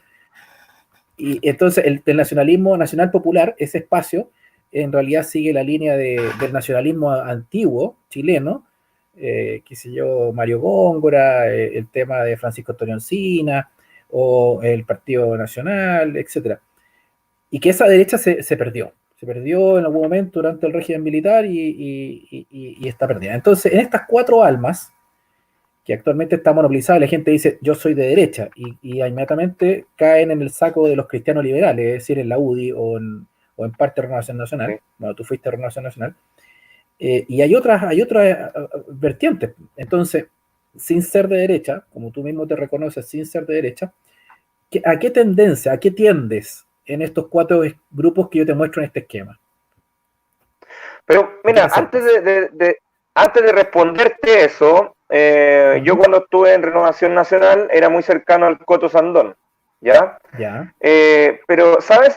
y entonces el nacionalismo nacional popular, ese espacio, en realidad sigue la línea del nacionalismo antiguo chileno, qué sé yo, Mario Góngora, el tema de Francisco Antonio Encina, o el Partido Nacional, etcétera. Y que esa derecha se perdió en algún momento durante el régimen militar y está perdida. Entonces, en estas cuatro almas, que actualmente está monopolizada, la gente dice yo soy de derecha y inmediatamente caen en el saco de los cristianos liberales, es decir, en la UDI o en parte de Renovación Nacional, sí. bueno, tú fuiste de Renovación Nacional, y hay otras vertientes. Entonces, sin ser de derecha, como tú mismo te reconoces, sin ser de derecha, ¿a qué tendencia, a qué tiendes en estos cuatro grupos que yo te muestro en este esquema? Pero ¿A qué te mira, acercas? antes de responderte eso, yo cuando estuve en Renovación Nacional era muy cercano al Coto Sandón, ¿ya? Ya. Pero ¿sabes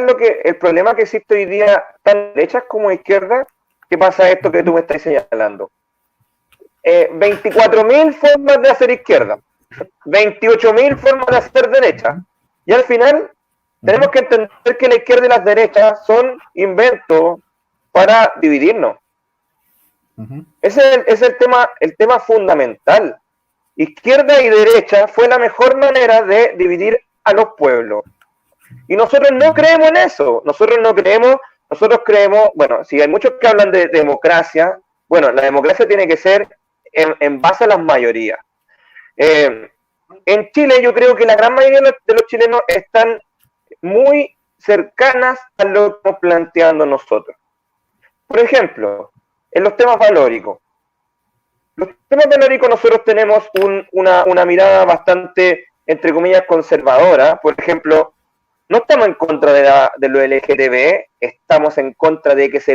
lo que el problema que existe hoy día, tan derechas como izquierdas? ¿Qué pasa esto que tú me estás señalando? 24.000 formas de hacer izquierda, 28.000 formas de hacer derecha, y al final tenemos que entender que la izquierda y las derechas son inventos para dividirnos. Ese es el tema fundamental. Izquierda y derecha fue la mejor manera de dividir a los pueblos. Y nosotros no creemos en eso. Nosotros creemos, bueno, si hay muchos que hablan de democracia, bueno, la democracia tiene que ser en base a las mayorías. En Chile yo creo que la gran mayoría de los chilenos están muy cercanas a lo que estamos planteando nosotros. Por ejemplo, en los temas valóricos. Los temas valóricos nosotros tenemos una mirada bastante, entre comillas, conservadora. Por ejemplo, no estamos en contra de lo LGTB, estamos en contra de que se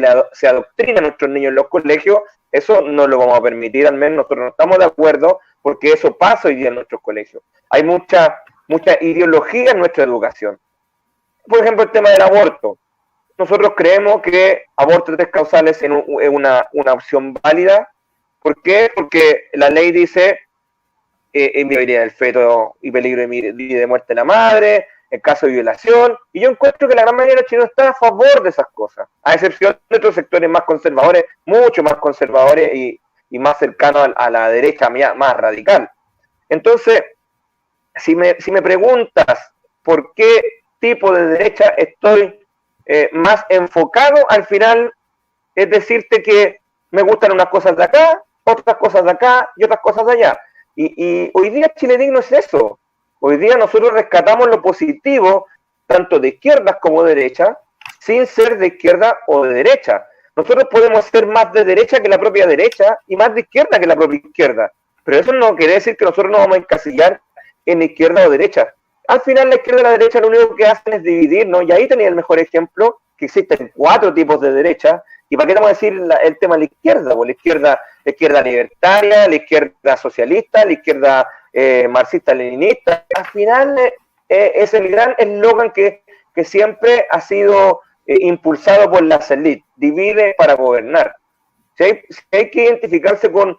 adoctrine a nuestros niños en los colegios. Eso no lo vamos a permitir, al menos nosotros no estamos de acuerdo, porque eso pasa hoy día en nuestros colegios. Hay mucha ideología en nuestra educación. Por ejemplo, el tema del aborto. Nosotros creemos que aborto de 3 causales es una opción válida. ¿Por qué? Porque la ley dice inviabilidad del feto y peligro de muerte de la madre, en caso de violación, y yo encuentro que la gran mayoría de los chilenos está a favor de esas cosas, a excepción de otros sectores más conservadores, mucho más conservadores y más cercanos a la derecha más radical. Entonces, si me preguntas por qué tipo de derecha estoy más enfocado, al final es decirte que me gustan unas cosas de acá, otras cosas de acá y otras cosas de allá. Y hoy día Chile Digno es eso. Hoy día nosotros rescatamos lo positivo, tanto de izquierdas como de derecha, sin ser de izquierda o de derecha. Nosotros podemos ser más de derecha que la propia derecha y más de izquierda que la propia izquierda. Pero eso no quiere decir que nosotros nos vamos a encasillar en izquierda o derecha. Al final la izquierda y la derecha lo único que hacen es dividirnos, y ahí tenía el mejor ejemplo, que existen 4 tipos de derecha. ¿Y para qué vamos a decir el tema de la izquierda? Pues la izquierda libertaria, la izquierda socialista, la izquierda marxista-leninista. Al final es el gran eslogan que siempre ha sido impulsado por las élites: divide para gobernar. Si hay que identificarse con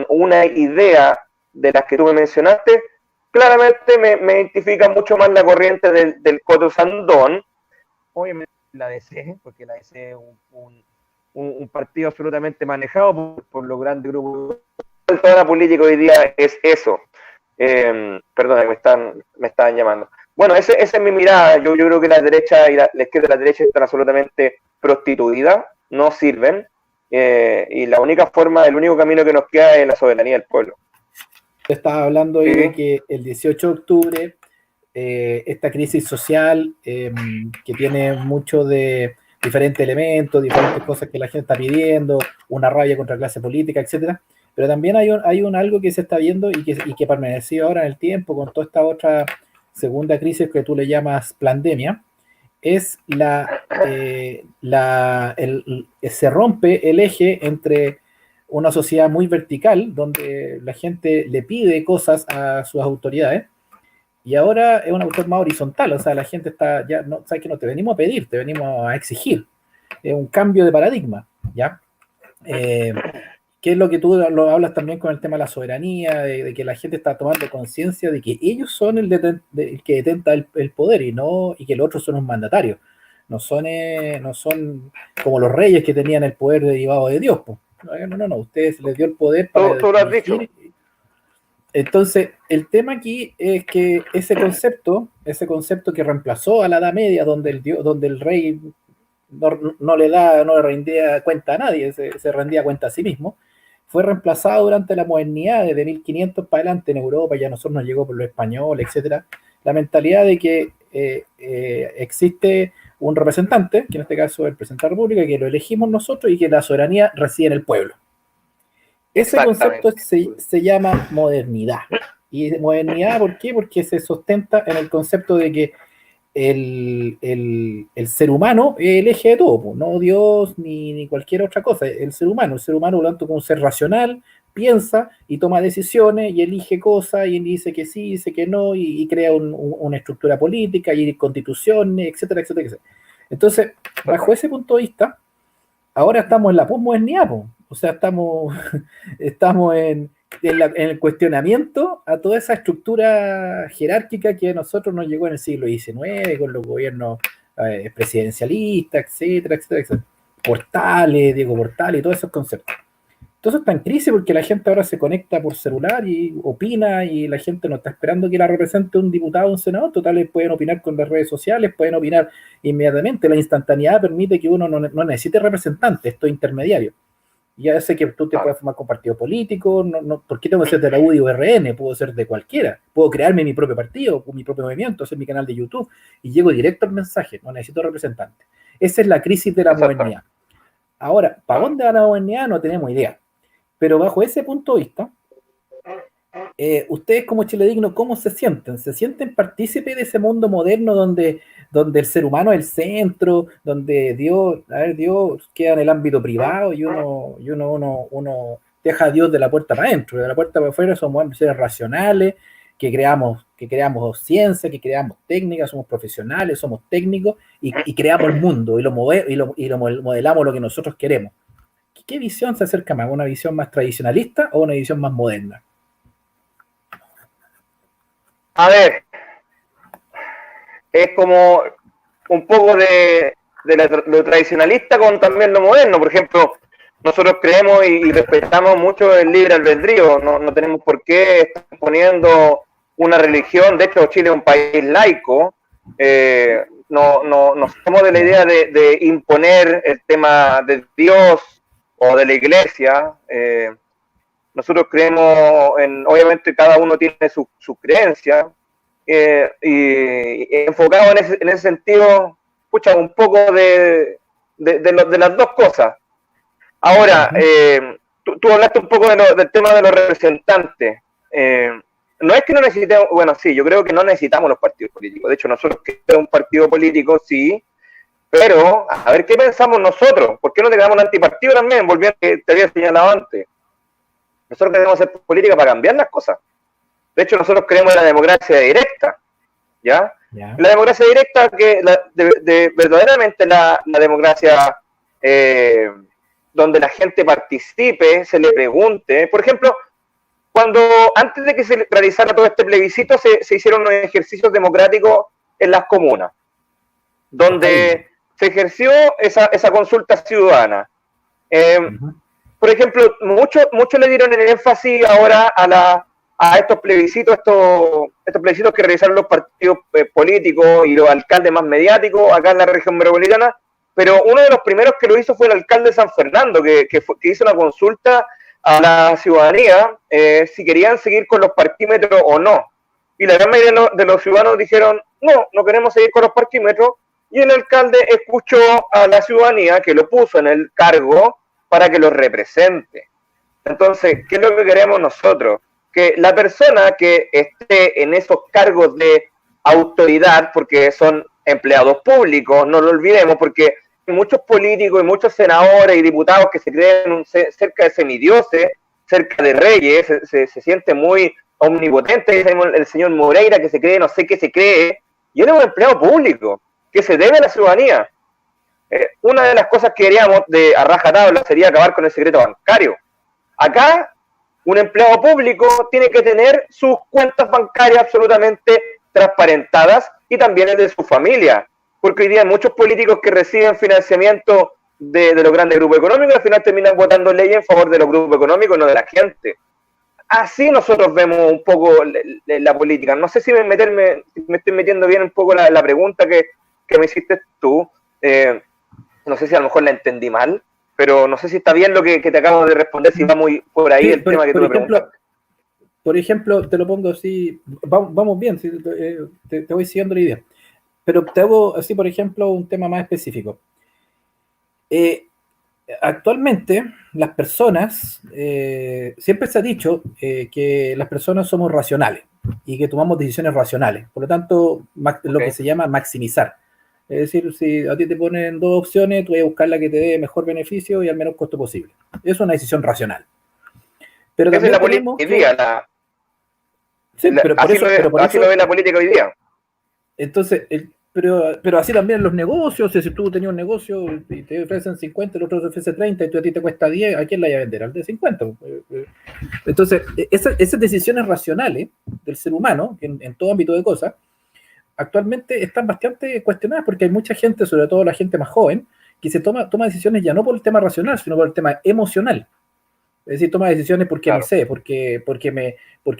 una idea de las que tú me mencionaste, claramente me identifica mucho más la corriente del Coto Sandón. Obviamente la DC, porque la DC es un partido absolutamente manejado por los grandes grupos. Toda la política hoy día es eso. Perdón, me están llamando. Bueno, esa es mi mirada. Yo creo que la derecha y la izquierda y la derecha están absolutamente prostituidas, no sirven, y el único camino que nos queda es la soberanía del pueblo. Estaba hablando hoy de que el 18 de octubre, esta crisis social que tiene mucho de diferentes elementos, diferentes cosas que la gente está pidiendo, una rabia contra la clase política, etcétera, pero también hay algo que se está viendo y que permaneció ahora en el tiempo con toda esta otra segunda crisis que tú le llamas pandemia, es se rompe el eje entre una sociedad muy vertical, donde la gente le pide cosas a sus autoridades, y ahora es un autor más horizontal, o sea, la gente está, ya no, sabes que no te venimos a pedir, te venimos a exigir. Es un cambio de paradigma, ¿ya? ¿Qué es lo que tú lo hablas también con el tema de la soberanía, de que la gente está tomando conciencia de que ellos son el que detenta el poder y que los otros son un mandatario? No son como los reyes que tenían el poder derivado de Dios, pues. No, ustedes les dio el poder para tú lo has dicho. Entonces, el tema aquí es que ese concepto que reemplazó a la Edad Media, donde el rey no le rendía cuenta a nadie, se rendía cuenta a sí mismo, fue reemplazado durante la modernidad, desde 1500 para adelante en Europa, ya a nosotros nos llegó por los españoles, etcétera, la mentalidad de que existe un representante, que en este caso es el presidente de la República, que lo elegimos nosotros y que la soberanía reside en el pueblo. Ese concepto se llama modernidad. ¿Y modernidad por qué? Porque se sustenta en el concepto de que el ser humano es el eje de todo, no Dios ni cualquier otra cosa. El ser humano, por lo tanto, como un ser racional, piensa y toma decisiones y elige cosas y dice que sí, dice que no, y crea una estructura política y constituciones, etcétera, etcétera, etcétera. Entonces, bajo ese punto de vista, ahora estamos en la posmodernidad, o sea, estamos en el cuestionamiento a toda esa estructura jerárquica que a nosotros nos llegó en el siglo XIX, con los gobiernos presidencialistas, etcétera, etcétera, etcétera. Diego Portales y todos esos conceptos. Entonces está en crisis porque la gente ahora se conecta por celular y opina, y la gente no está esperando que la represente un diputado o un senador. Total, pueden opinar con las redes sociales, pueden opinar inmediatamente. La instantaneidad permite que uno no necesite representante, esto es intermediario. Ya sé que tú te puedes formar con partido político, ¿por qué tengo que ser de la UDI o RN? Puedo ser de cualquiera, puedo crearme mi propio partido, mi propio movimiento, hacer mi canal de YouTube y llego directo al mensaje, no necesito representante. Esa es la crisis de la modernidad. Ahora, ¿para dónde va la modernidad? No tenemos idea. Pero bajo ese punto de vista, ustedes como Chile Digno, ¿cómo se sienten? ¿Se sienten partícipes de ese mundo moderno donde el ser humano es el centro, donde Dios queda en el ámbito privado y uno deja a Dios de la puerta para adentro? De la puerta para afuera somos seres racionales, que creamos ciencia, que creamos técnicas, somos profesionales, somos técnicos y creamos el mundo y lo modelamos lo que nosotros queremos. ¿Qué visión se acerca más? ¿Una visión más tradicionalista o una visión más moderna? A ver, es como un poco de lo tradicionalista con también lo moderno. Por ejemplo, nosotros creemos y respetamos mucho el libre albedrío, no tenemos por qué estar poniendo una religión. De hecho, Chile es un país laico, no somos de la idea de imponer el tema de Dios o de la iglesia. nosotros creemos obviamente cada uno tiene su creencia, y enfocado en ese sentido, escucha, un poco de las dos cosas. Ahora, tú hablaste un poco del tema de los representantes. No es que no necesitemos, bueno, sí, yo creo que no necesitamos los partidos políticos. De hecho, nosotros queremos un partido político, sí, pero a ver qué pensamos nosotros. ¿Por qué no te quedamos un antipartido también? Volviendo a lo que te había señalado antes. Nosotros queremos hacer política para cambiar las cosas. De hecho, nosotros creemos en la democracia directa, ¿ya? Yeah. La democracia directa, que verdaderamente la democracia donde la gente participe, se le pregunte. Por ejemplo, antes de que se realizara todo este plebiscito, se hicieron unos ejercicios democráticos en las comunas, donde se ejerció esa consulta ciudadana. Por ejemplo, muchos le dieron el énfasis ahora a estos plebiscitos, estos plebiscitos que realizaron los partidos políticos y los alcaldes más mediáticos acá en la región metropolitana, pero uno de los primeros que lo hizo fue el alcalde de San Fernando, que hizo una consulta a la ciudadanía si querían seguir con los parquímetros o no. Y la gran mayoría de los ciudadanos dijeron, no queremos seguir con los parquímetros, y el alcalde escuchó a la ciudadanía que lo puso en el cargo para que lo represente. Entonces, ¿qué es lo que queremos nosotros? Que la persona que esté en esos cargos de autoridad, porque son empleados públicos, no lo olvidemos, porque hay muchos políticos y muchos senadores y diputados que se creen cerca de semidioses, cerca de reyes, se siente muy omnipotente. El señor Moreira, que se cree, no sé qué se cree, y él es un empleado público, que se debe a la ciudadanía. Una de las cosas que queríamos a rajatabla sería acabar con el secreto bancario. Acá, un empleado público tiene que tener sus cuentas bancarias absolutamente transparentadas y también el de su familia, porque hoy día hay muchos políticos que reciben financiamiento de los grandes grupos económicos y al final terminan votando leyes en favor de los grupos económicos y no de la gente. Así nosotros vemos un poco la política. No sé si me estoy metiendo bien un poco la pregunta que me hiciste tú. No sé si a lo mejor la entendí mal, pero no sé si está bien lo que te acabo de responder, si va muy por ahí, sí, el tema que tú me preguntaste. Por ejemplo, te lo pongo así, vamos bien, te voy siguiendo la idea, pero te hago así, por ejemplo, un tema más específico. Actualmente, las personas, siempre se ha dicho que las personas somos racionales y que tomamos decisiones racionales, por lo tanto, lo que se llama maximizar. Es decir, si a ti te ponen dos opciones, tú vas a buscar la que te dé mejor beneficio y al menor costo posible. Es una decisión racional. Pero también es la política hoy día. Sí, pero por eso, así lo ve la política hoy día. Entonces, pero así también los negocios. Si tú tenías un negocio y te ofrecen 50, el otro te ofrece 30 y a ti te cuesta 10, ¿a quién la vas a vender? Al de 50. Entonces, esas decisiones racionales del ser humano, en todo ámbito de cosas, actualmente están bastante cuestionadas porque hay mucha gente, sobre todo la gente más joven, que se toma decisiones ya no por el tema racional, sino por el tema emocional. Es decir, toma decisiones porque, claro, no sé, porque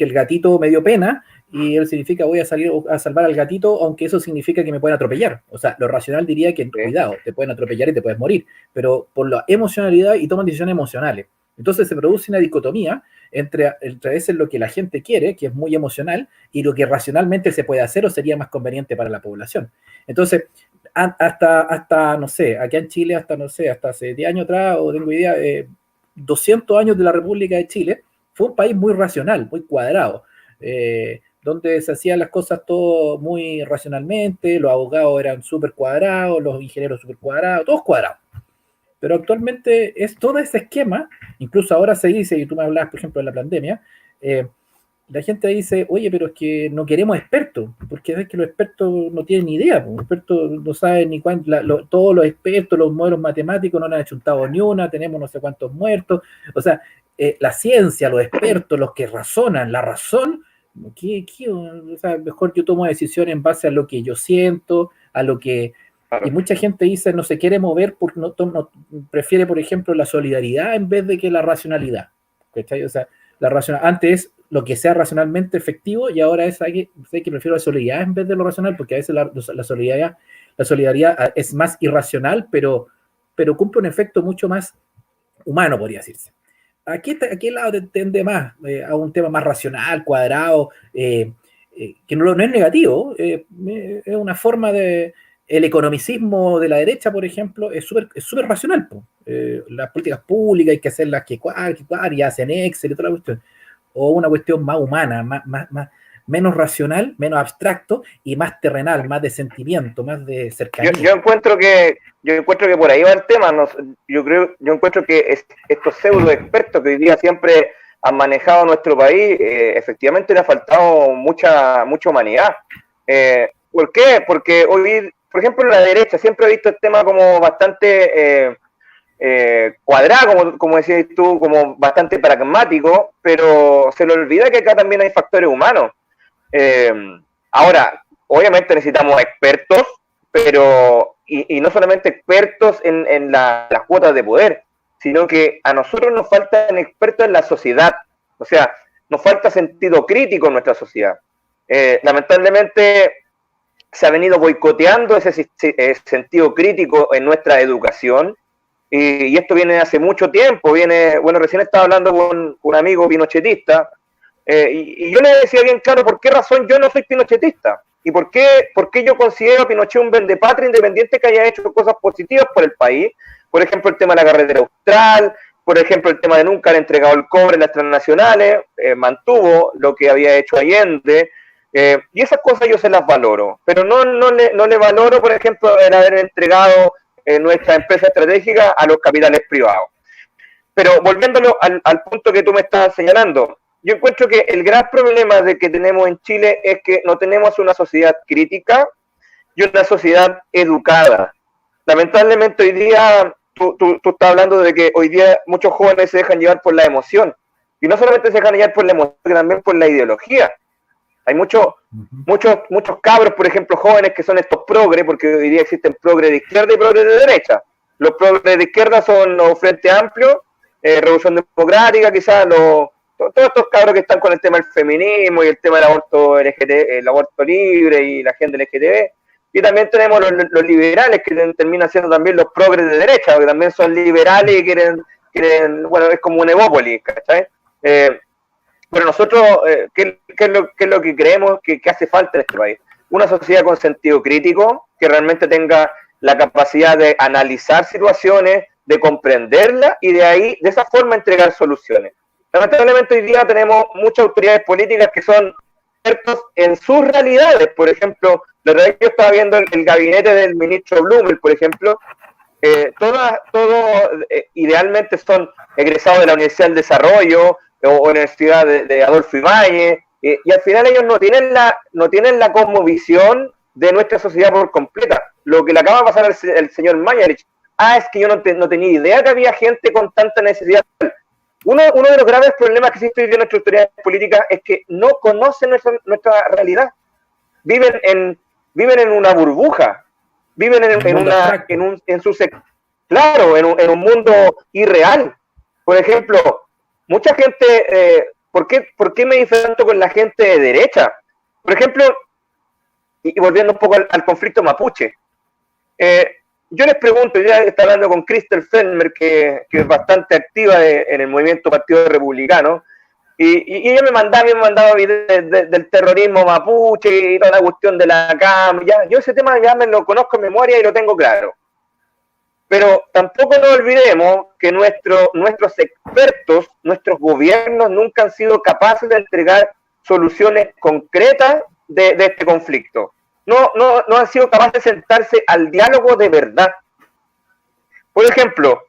el gatito me dio pena y él significa voy a salir a salvar al gatito, aunque eso significa que me pueden atropellar. O sea, lo racional diría que, cuidado, te pueden atropellar y te puedes morir, pero por la emocionalidad y toman decisiones emocionales. Entonces se produce una dicotomía entre eso lo que la gente quiere, que es muy emocional, y lo que racionalmente se puede hacer o sería más conveniente para la población. Entonces, hasta no sé, acá en Chile, hasta hace 10 años atrás, o tengo idea, 200 años de la República de Chile, fue un país muy racional, muy cuadrado, donde se hacían las cosas todo muy racionalmente, los abogados eran súper cuadrados, los ingenieros súper cuadrados, todos cuadrados. Pero actualmente es todo ese esquema, incluso ahora se dice, y tú me hablabas, por ejemplo, de la pandemia, la gente dice, oye, pero es que no queremos expertos, porque es que los expertos no tienen ni idea, los expertos no saben ni cuánto, todos los expertos, los modelos matemáticos no han achuntado ni una, tenemos no sé cuántos muertos, o sea, la ciencia, los expertos, los que razonan, la razón, o sea, mejor yo tomo decisiones en base a lo que yo siento, a lo que... Y mucha gente dice no se quiere mover porque no prefiere, por ejemplo, la solidaridad en vez de que la racionalidad. ¿Cachai? O sea, antes lo que sea racionalmente efectivo y ahora sé que prefiero la solidaridad en vez de lo racional, porque a veces la solidaridad es más irracional, pero cumple un efecto mucho más humano, podría decirse. aquí el lado tende más a un tema más racional, cuadrado, que no es negativo, es una forma de... El economicismo de la derecha, por ejemplo, es súper racional. Las políticas públicas hay que hacerlas y hacen Excel y toda la cuestión. O una cuestión más humana, menos racional, menos abstracto y más terrenal, más de sentimiento, más de cercanía. Yo encuentro que por ahí va el tema. Yo encuentro que estos pseudo expertos que hoy día siempre han manejado nuestro país, efectivamente le ha faltado mucha humanidad. ¿Por qué? Porque hoy, por ejemplo, la derecha siempre ha visto el tema como bastante cuadrado, como decías tú, como bastante pragmático, pero se le olvida que acá también hay factores humanos. Ahora, obviamente necesitamos expertos, pero y no solamente expertos en las cuotas de poder, sino que a nosotros nos faltan expertos en la sociedad. O sea, nos falta sentido crítico en nuestra sociedad. Lamentablemente se ha venido boicoteando ese sentido crítico en nuestra educación, y esto viene hace mucho tiempo. Bueno, recién estaba hablando con un amigo pinochetista, y yo le decía bien claro por qué razón yo no soy pinochetista y por qué yo considero a Pinochet un vendepatria independiente que haya hecho cosas positivas por el país. Por ejemplo, el tema de la carretera austral, por ejemplo, el tema de nunca haber entregado el cobre en las transnacionales, mantuvo lo que había hecho Allende, y esas cosas yo se las valoro, pero no le valoro, por ejemplo, el haber entregado nuestra empresa estratégica a los capitales privados. Pero volviéndolo al punto que tú me estás señalando, yo encuentro que el gran problema de que tenemos en Chile es que no tenemos una sociedad crítica y una sociedad educada. Lamentablemente hoy día, tú estás hablando de que hoy día muchos jóvenes se dejan llevar por la emoción, y no solamente se dejan llevar por la emoción, sino también por la ideología. Hay muchos cabros, por ejemplo, jóvenes que son estos progres, porque hoy día existen progres de izquierda y progres de derecha. Los progres de izquierda son los Frente Amplio, Revolución Democrática, quizás todos estos cabros que están con el tema del feminismo y el tema del aborto el aborto libre y la agenda LGTB. Y también tenemos los liberales, que terminan siendo también los progres de derecha, que también son liberales y quieren bueno, es como un Evópolis, ¿cachai? Pero nosotros, ¿qué es lo que creemos que hace falta en este país? Una sociedad con sentido crítico, que realmente tenga la capacidad de analizar situaciones, de comprenderlas y de esa forma entregar soluciones. Lamentablemente hoy día tenemos muchas autoridades políticas que son expertos en sus realidades. Por ejemplo, la verdad es que yo estaba viendo el gabinete del ministro Blumel, por ejemplo, todos idealmente son egresados de la Universidad del Desarrollo o Universidad de Adolfo Ibáñez, y al final ellos no tienen la cosmovisión de nuestra sociedad por completa. Lo que le acaba de pasar al señor Mañalich, es que yo no tenía idea que había gente con tanta necesidad. Uno de los graves problemas que existe hoy en nuestras autoridades políticas es que no conocen nuestra realidad. Viven en una burbuja, viven en un mundo irreal. Por ejemplo, mucha gente, ¿por qué me diferencio con la gente de derecha? Por ejemplo, y volviendo un poco al conflicto mapuche, yo les pregunto, ya está hablando con Christel Fellmer, que es bastante activa en el movimiento Partido Republicano, y ella me mandaba videos del terrorismo mapuche y toda la cuestión de la CAM. Yo ese tema ya me lo conozco en memoria y lo tengo claro. Pero tampoco nos olvidemos que nuestros expertos, nuestros gobiernos nunca han sido capaces de entregar soluciones concretas de este conflicto. No han sido capaces de sentarse al diálogo de verdad. Por ejemplo,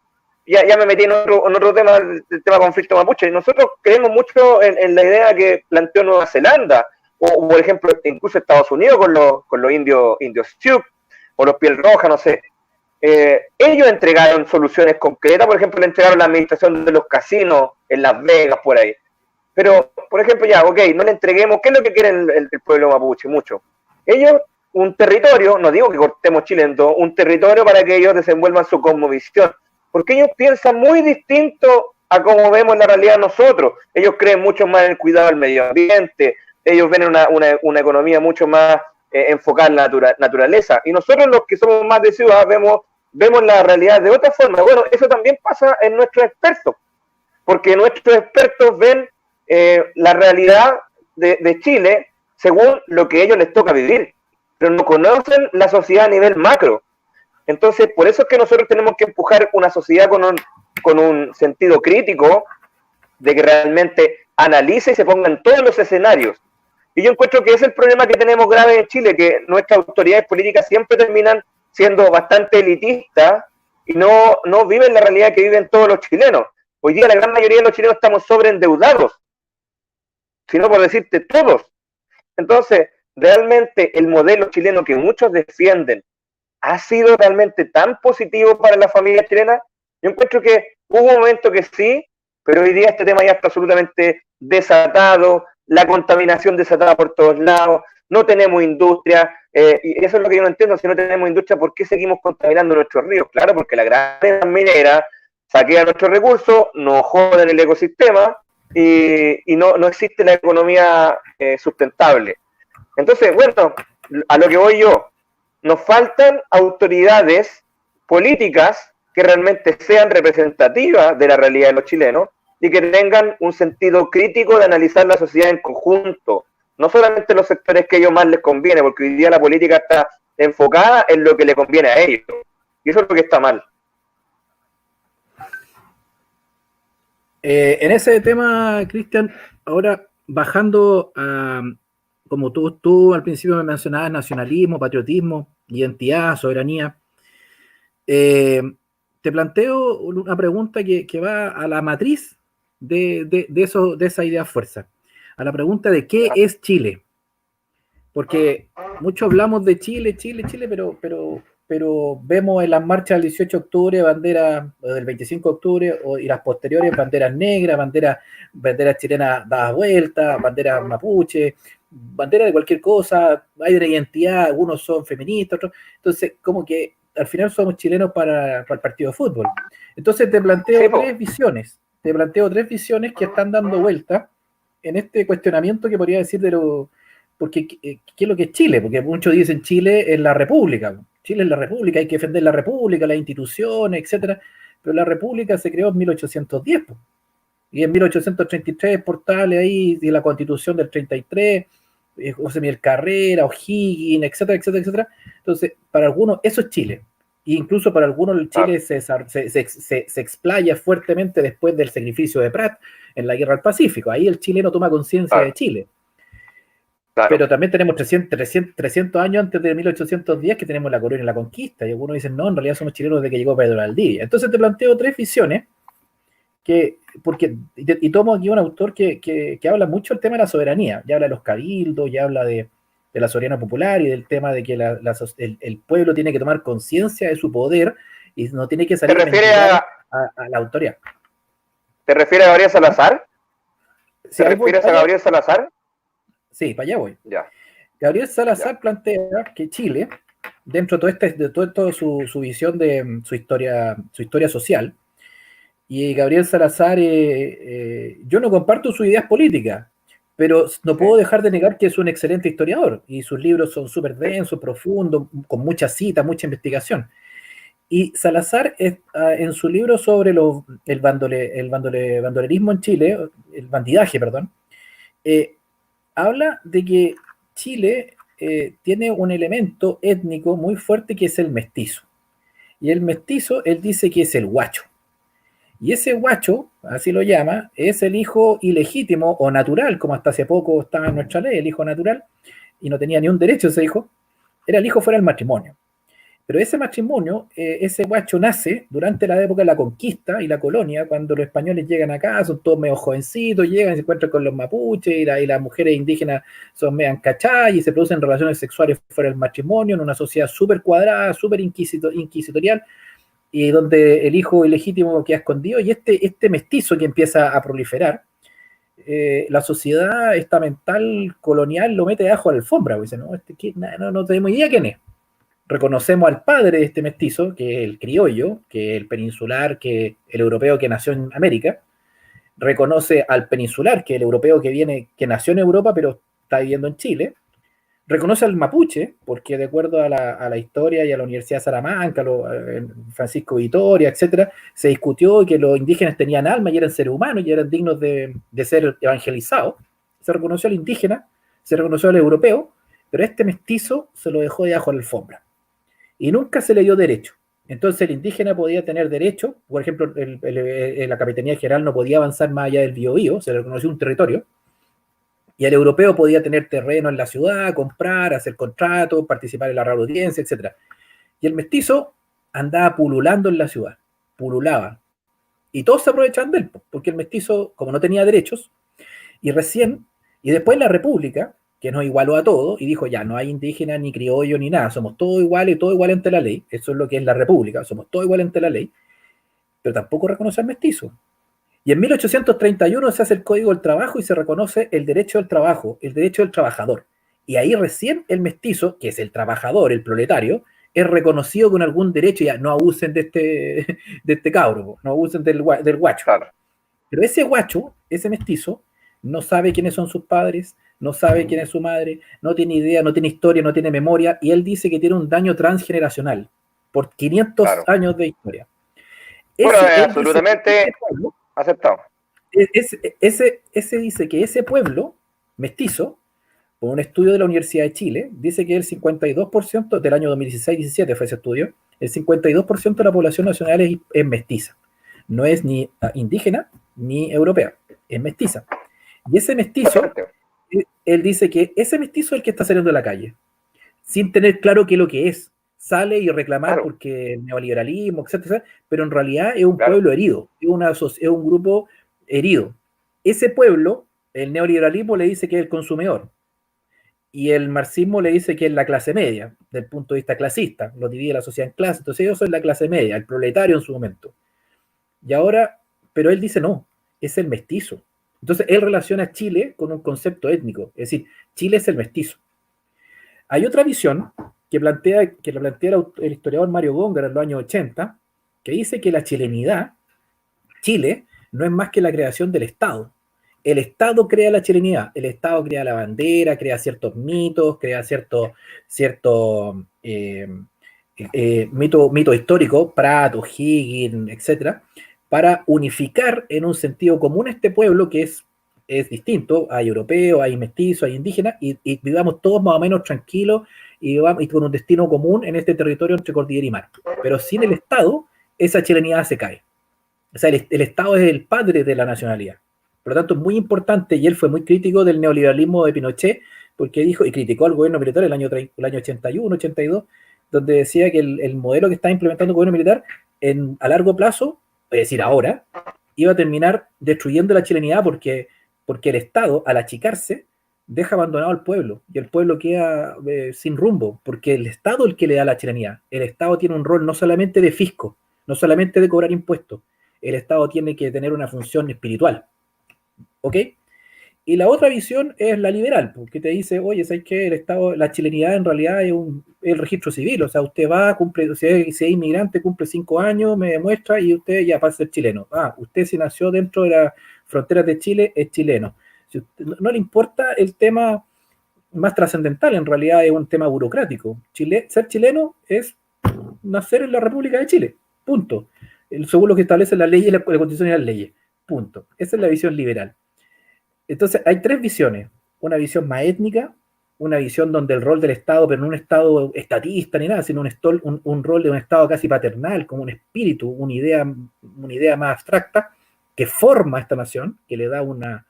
ya me metí en otro tema, el tema conflicto mapuche. Nosotros creemos mucho en la idea que planteó Nueva Zelanda, o por ejemplo, incluso Estados Unidos con los indios Sioux, o los piel roja, no sé. Ellos entregaron soluciones concretas. Por ejemplo, le entregaron la administración de los casinos en Las Vegas, por ahí. Pero, por ejemplo, no le entreguemos. ¿Qué es lo que quiere el pueblo mapuche? Mucho. Ellos, un territorio, no digo que cortemos Chile en dos, un territorio para que ellos desenvuelvan su cosmovisión, porque ellos piensan muy distinto a cómo vemos la realidad nosotros. Ellos creen mucho más en el cuidado del medio ambiente, ellos ven una economía mucho más enfocada en la naturaleza, y nosotros los que somos más de ciudad vemos la realidad de otra forma. Bueno, eso también pasa en nuestros expertos. porque nuestros expertos ven la realidad de Chile según lo que a ellos les toca vivir, pero no conocen la sociedad a nivel macro. Entonces, por eso es que nosotros tenemos que empujar una sociedad con un sentido crítico, de que realmente analice y se ponga en todos los escenarios. Y yo encuentro que ese es el problema que tenemos grave en Chile, que nuestras autoridades políticas siempre terminan siendo bastante elitistas y no viven la realidad que viven todos los chilenos. Hoy día la gran mayoría de los chilenos estamos sobreendeudados, si no por decirte todos. Entonces, realmente el modelo chileno que muchos defienden ha sido realmente tan positivo para la familia chilena. Yo encuentro que hubo un momento que sí, pero hoy día este tema ya está absolutamente desatado, la contaminación desatada por todos lados, no tenemos industria, y eso es lo que yo no entiendo. Si no tenemos industria, ¿por qué seguimos contaminando nuestros ríos? Claro, porque la gran minera saquea nuestros recursos, nos joden el ecosistema, y no existe la economía sustentable. Entonces, bueno, a lo que voy yo, nos faltan autoridades políticas que realmente sean representativas de la realidad de los chilenos y que tengan un sentido crítico de analizar la sociedad en conjunto, no solamente los sectores que a ellos más les conviene, porque hoy día la política está enfocada en lo que le conviene a ellos, y eso es lo que está mal. En ese tema, Cristian, ahora bajando a, como tú al principio me mencionabas, nacionalismo, patriotismo, identidad, soberanía, te planteo una pregunta que va a la matriz de esa idea fuerza, a la pregunta de qué es Chile. Porque muchos hablamos de Chile, pero vemos en las marchas del 18 de octubre, bandera del 25 de octubre y las posteriores banderas negras, banderas chilenas dadas vueltas, banderas mapuche, banderas de cualquier cosa, hay una identidad, algunos son feministas, otros. Entonces, como que al final somos chilenos para el partido de fútbol. Entonces te planteo tres visiones que están dando vuelta en este cuestionamiento que podría decir de lo... Porque, ¿qué es lo que es Chile? Porque muchos dicen Chile es la república. Chile es la república, hay que defender la república, las instituciones, etcétera. Pero la república se creó en 1810. Y en 1833, Portales ahí, y la constitución del 33, José Miguel Carrera, O'Higgins, etcétera, etcétera, etcétera. Entonces, para algunos, eso es Chile. E incluso para algunos, el Chile se explaya fuertemente después del sacrificio de Prat en la guerra del Pacífico. Ahí el chileno toma conciencia de Chile. Claro. Pero también tenemos 300 años antes de 1810 que tenemos la corona y la conquista, y algunos dicen, no, en realidad somos chilenos desde que llegó Pedro Valdivia. Entonces te planteo tres visiones, y tomo aquí un autor que habla mucho del tema de la soberanía, ya habla de los cabildos, ya habla de la soberanía popular y del tema de que el pueblo tiene que tomar conciencia de su poder y no tiene que salir a la autoridad. ¿Te refieres a Gabriel Salazar? Sí, ¿te refieres a Gabriel Salazar? Sí, para allá voy. Ya. Gabriel Salazar plantea que Chile, dentro de toda su visión de su historia social, y Gabriel Salazar, yo no comparto sus ideas políticas, pero no puedo dejar de negar que es un excelente historiador, y sus libros son súper densos, profundos, con muchas citas, mucha investigación. Y Salazar, en su libro sobre el bandolerismo en Chile, el bandidaje, perdón, habla de que Chile tiene un elemento étnico muy fuerte que es el mestizo. Y el mestizo, él dice que es el guacho. Y ese guacho, así lo llama, es el hijo ilegítimo o natural, como hasta hace poco estaba en nuestra ley, el hijo natural, y no tenía ni un derecho ese hijo, era el hijo fuera del matrimonio. Pero ese matrimonio, ese guacho nace durante la época de la conquista y la colonia, cuando los españoles llegan acá, son todos medio jovencitos, llegan y se encuentran con los mapuches, y las mujeres indígenas son medio encachadas y se producen relaciones sexuales fuera del matrimonio, en una sociedad súper cuadrada, súper inquisitorial, y donde el hijo ilegítimo queda escondido, y este mestizo que empieza a proliferar, la sociedad estamental colonial lo mete debajo de la alfombra, dice, no tenemos idea quién es. Reconocemos al padre de este mestizo, que es el criollo, que es el peninsular, que es el europeo que nació en América, reconoce al peninsular, que es el europeo que nació en Europa, pero está viviendo en Chile, reconoce al mapuche, porque de acuerdo a la historia y a la Universidad de Salamanca, Francisco Vitoria, etcétera, se discutió que los indígenas tenían alma y eran seres humanos y eran dignos de ser evangelizados. Se reconoció al indígena, se reconoció al europeo, pero este mestizo se lo dejó debajo de la alfombra. Y nunca se le dio derecho. Entonces el indígena podía tener derecho, por ejemplo, la Capitanía General no podía avanzar más allá del Biobío, se le reconoció un territorio, y el europeo podía tener terreno en la ciudad, comprar, hacer contratos, participar en la radio audiencia, etc. Y el mestizo andaba pululando en la ciudad, pululaba. Y todos se aprovechaban de él, porque el mestizo, como no tenía derechos, y después la República, que nos igualó a todos, y dijo, ya, no hay indígena, ni criollo, ni nada, somos todos iguales ante la ley, eso es lo que es la República, somos todos iguales ante la ley, pero tampoco reconoce al mestizo. Y en 1831 se hace el Código del Trabajo y se reconoce el derecho del trabajo, el derecho del trabajador. Y ahí recién el mestizo, que es el trabajador, el proletario, es reconocido con algún derecho, ya no abusen de este cabro, no abusen del guacho. Claro. Pero ese guacho, ese mestizo, no sabe quiénes son sus padres, no sabe quién es su madre, no tiene idea, no tiene historia, no tiene memoria, y él dice que tiene un daño transgeneracional por 500 años de historia. Bueno, absolutamente aceptado. Ese dice que ese pueblo mestizo, por un estudio de la Universidad de Chile, dice que el 52% del año 2016-17 fue ese estudio, el 52% de la población nacional es mestiza. No es ni indígena ni europea, es mestiza. Y ese mestizo, él dice que ese mestizo es el que está saliendo de la calle, sin tener claro qué es lo que es. Sale y reclamar porque el neoliberalismo, etcétera, pero en realidad es un pueblo herido, es un grupo herido. Ese pueblo, el neoliberalismo le dice que es el consumidor, y el marxismo le dice que es la clase media, desde el punto de vista clasista, lo divide la sociedad en clases, entonces ellos son la clase media, el proletario en su momento. Y ahora, pero él dice no, es el mestizo. Entonces él relaciona a Chile con un concepto étnico, es decir, Chile es el mestizo. Hay otra visión que lo plantea el historiador Mario Góngora en los años 80, que dice que la chilenidad, Chile, no es más que la creación del Estado. El Estado crea la chilenidad, el Estado crea la bandera, crea ciertos mitos, crea cierto mito histórico, Prat, O'Higgins, etc., para unificar en un sentido común a este pueblo que es distinto, hay europeo, hay mestizo, hay indígena, y vivamos todos más o menos tranquilos y con un destino común en este territorio entre cordillera y mar. Pero sin el Estado, esa chilenidad se cae. O sea, el Estado es el padre de la nacionalidad. Por lo tanto, es muy importante, y él fue muy crítico del neoliberalismo de Pinochet, porque dijo, y criticó al gobierno militar el año 81, 82, donde decía que el modelo que estaba implementando el gobierno militar a largo plazo, es decir, ahora, iba a terminar destruyendo la chilenidad porque el Estado, al achicarse, deja abandonado al pueblo, y el pueblo queda sin rumbo, porque el Estado es el que le da la chilenidad. El Estado tiene un rol no solamente de fisco, no solamente de cobrar impuestos, el Estado tiene que tener una función espiritual. ¿Ok? Y la otra visión es la liberal, porque te dice, oye, ¿sabes qué? El Estado, la chilenidad en realidad es el registro civil, o sea, usted va, cumple, si es inmigrante, cumple 5 años, me demuestra y usted ya pasa a ser chileno. Usted si nació dentro de las fronteras de Chile, es chileno. Si usted, no le importa el tema más trascendental, en realidad es un tema burocrático. Ser chileno es nacer en la República de Chile, punto. Según lo que establecen las leyes, la Constitución y las leyes, punto. Esa es la visión liberal. Entonces, hay tres visiones. Una visión más étnica, una visión donde el rol del Estado, pero no un Estado estatista ni nada, sino un rol de un Estado casi paternal, como un espíritu, una idea más abstracta, que forma esta nación, que le da una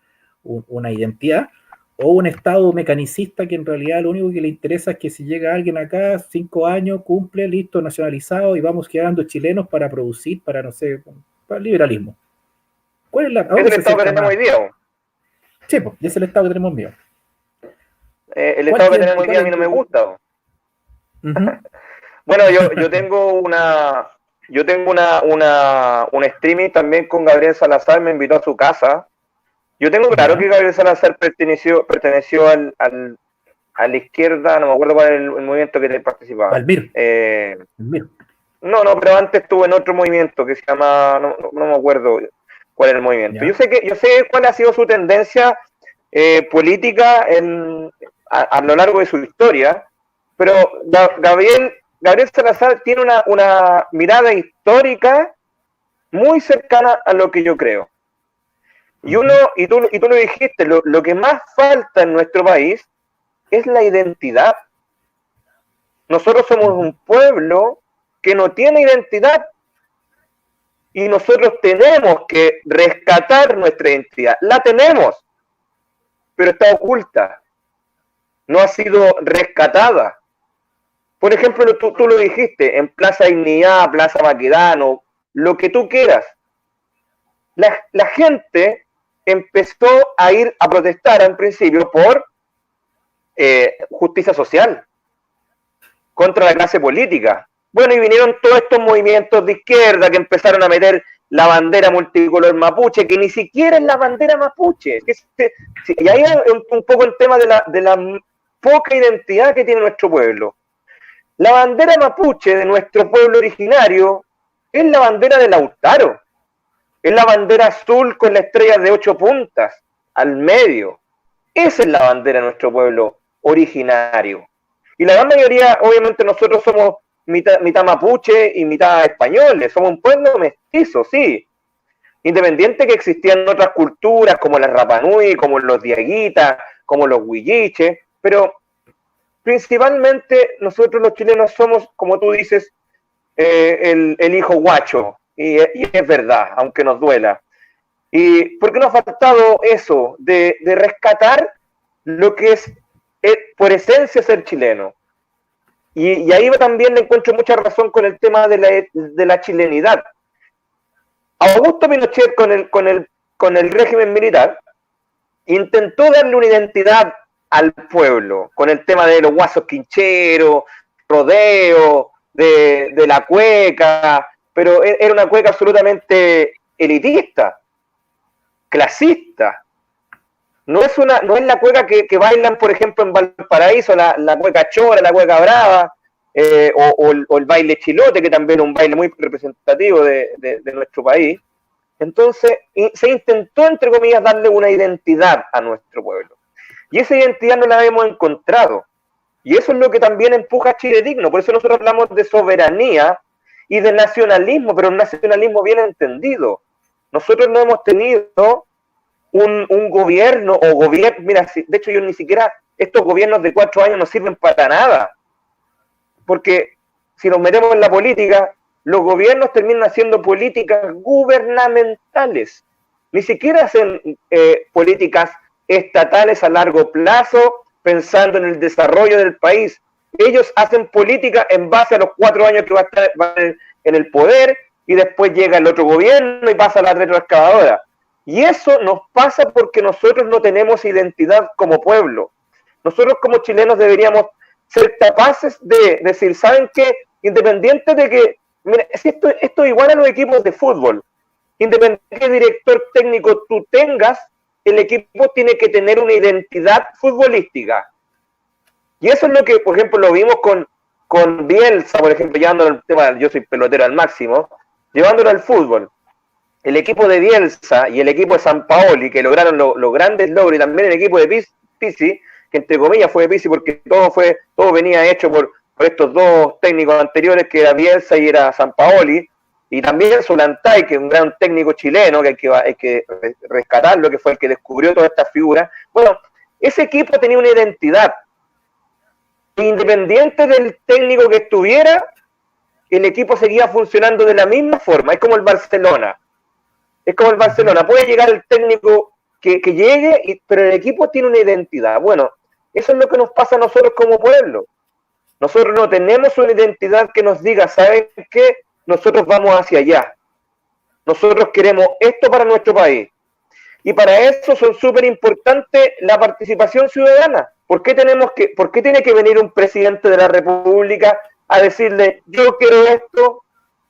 identidad, o un Estado mecanicista que en realidad lo único que le interesa es que si llega alguien acá, 5 años, cumple, listo, nacionalizado, y vamos quedando chilenos para producir, para, no sé, para el liberalismo. ¿Cuál es la...? ¿Es el Estado que tenemos hoy día? Sí, pues, es el Estado que tenemos mío. El Estado que tenemos hoy día a mí no me gusta. Bueno, yo tengo un streaming también con Gabriel Salazar, me invitó a su casa. Yo tengo claro que Gabriel Salazar perteneció a la izquierda, no me acuerdo cuál era el movimiento que participaba. Al MIR. No, pero antes estuvo en otro movimiento que se llama, no me acuerdo cuál era el movimiento. Yo sé cuál ha sido su tendencia política en a lo largo de su historia, pero Gabriel Salazar tiene una mirada histórica muy cercana a lo que yo creo. Y tú lo dijiste, lo que más falta en nuestro país es la identidad. Nosotros somos un pueblo que no tiene identidad y nosotros tenemos que rescatar nuestra identidad. La tenemos, pero está oculta. No ha sido rescatada. Por ejemplo, tú lo dijiste, en Plaza Dignidad, Plaza Baquedano, lo que tú quieras. La gente empezó a ir a protestar en principio por justicia social, contra la clase política. Bueno, y vinieron todos estos movimientos de izquierda que empezaron a meter la bandera multicolor mapuche, que ni siquiera es la bandera mapuche. Y ahí es un poco el tema de la poca identidad que tiene nuestro pueblo. La bandera mapuche de nuestro pueblo originario es la bandera de Lautaro. Es la bandera azul con la estrella de 8 puntas al medio. Esa es la bandera de nuestro pueblo originario. Y la gran mayoría, obviamente, nosotros somos mitad mapuche y mitad españoles. Somos un pueblo mestizo, sí. Independiente que existían otras culturas como las Rapanui, como los Diaguitas, como los Huilliches, pero principalmente nosotros los chilenos somos, como tú dices, el hijo guacho. Y es verdad, aunque nos duela. ¿Y por qué nos ha faltado eso de rescatar lo que es por esencia ser chileno? Y ahí también le encuentro mucha razón con el tema de la chilenidad. Augusto Pinochet con el régimen militar intentó darle una identidad al pueblo, con el tema de los guasos quincheros, rodeo, de la cueca, pero era una cueca absolutamente elitista, clasista. No es la cueca que bailan, por ejemplo, en Valparaíso, la cueca chora, la cueca brava, o el baile chilote, que también es un baile muy representativo de nuestro país. Entonces, se intentó, entre comillas, darle una identidad a nuestro pueblo. Y esa identidad no la hemos encontrado. Y eso es lo que también empuja a Chile Digno. Por eso nosotros hablamos de soberanía y de nacionalismo, pero un nacionalismo bien entendido. Nosotros no hemos tenido un gobierno mira, de hecho yo ni siquiera, estos gobiernos de 4 años no sirven para nada, porque si nos metemos en la política, los gobiernos terminan haciendo políticas gubernamentales, ni siquiera hacen políticas estatales a largo plazo pensando en el desarrollo del país. Ellos hacen política en base a los 4 años que va a estar en el poder, y después llega el otro gobierno y pasa la retroexcavadora. Y eso nos pasa porque nosotros no tenemos identidad como pueblo. Nosotros como chilenos deberíamos ser capaces de decir, ¿saben qué? Independiente de que, mira, esto es igual a los equipos de fútbol. Independiente de qué director técnico tú tengas, el equipo tiene que tener una identidad futbolística. Y eso es lo que, por ejemplo, lo vimos con Bielsa, por ejemplo, llevándolo al tema, yo soy pelotero al máximo, llevándolo al fútbol. El equipo de Bielsa y el equipo de Sampaoli, que lograron los grandes logros, y también el equipo de Pizzi, que entre comillas fue de Pizzi porque todo venía hecho por estos dos técnicos anteriores, que era Bielsa y era Sampaoli, y también Solantay, que es un gran técnico chileno, que hay que rescatarlo, que fue el que descubrió todas estas figuras. Bueno, ese equipo tenía una identidad. Independiente del técnico que estuviera, el equipo seguía funcionando de la misma forma. Es como el Barcelona. Puede llegar el técnico que llegue, pero el equipo tiene una identidad. Bueno, eso es lo que nos pasa a nosotros como pueblo. Nosotros no tenemos una identidad que nos diga, ¿saben qué? Nosotros vamos hacia allá. Nosotros queremos esto para nuestro país. Y para eso son súper importantes la participación ciudadana. ¿Por qué tiene que venir un presidente de la República a decirle, yo quiero esto,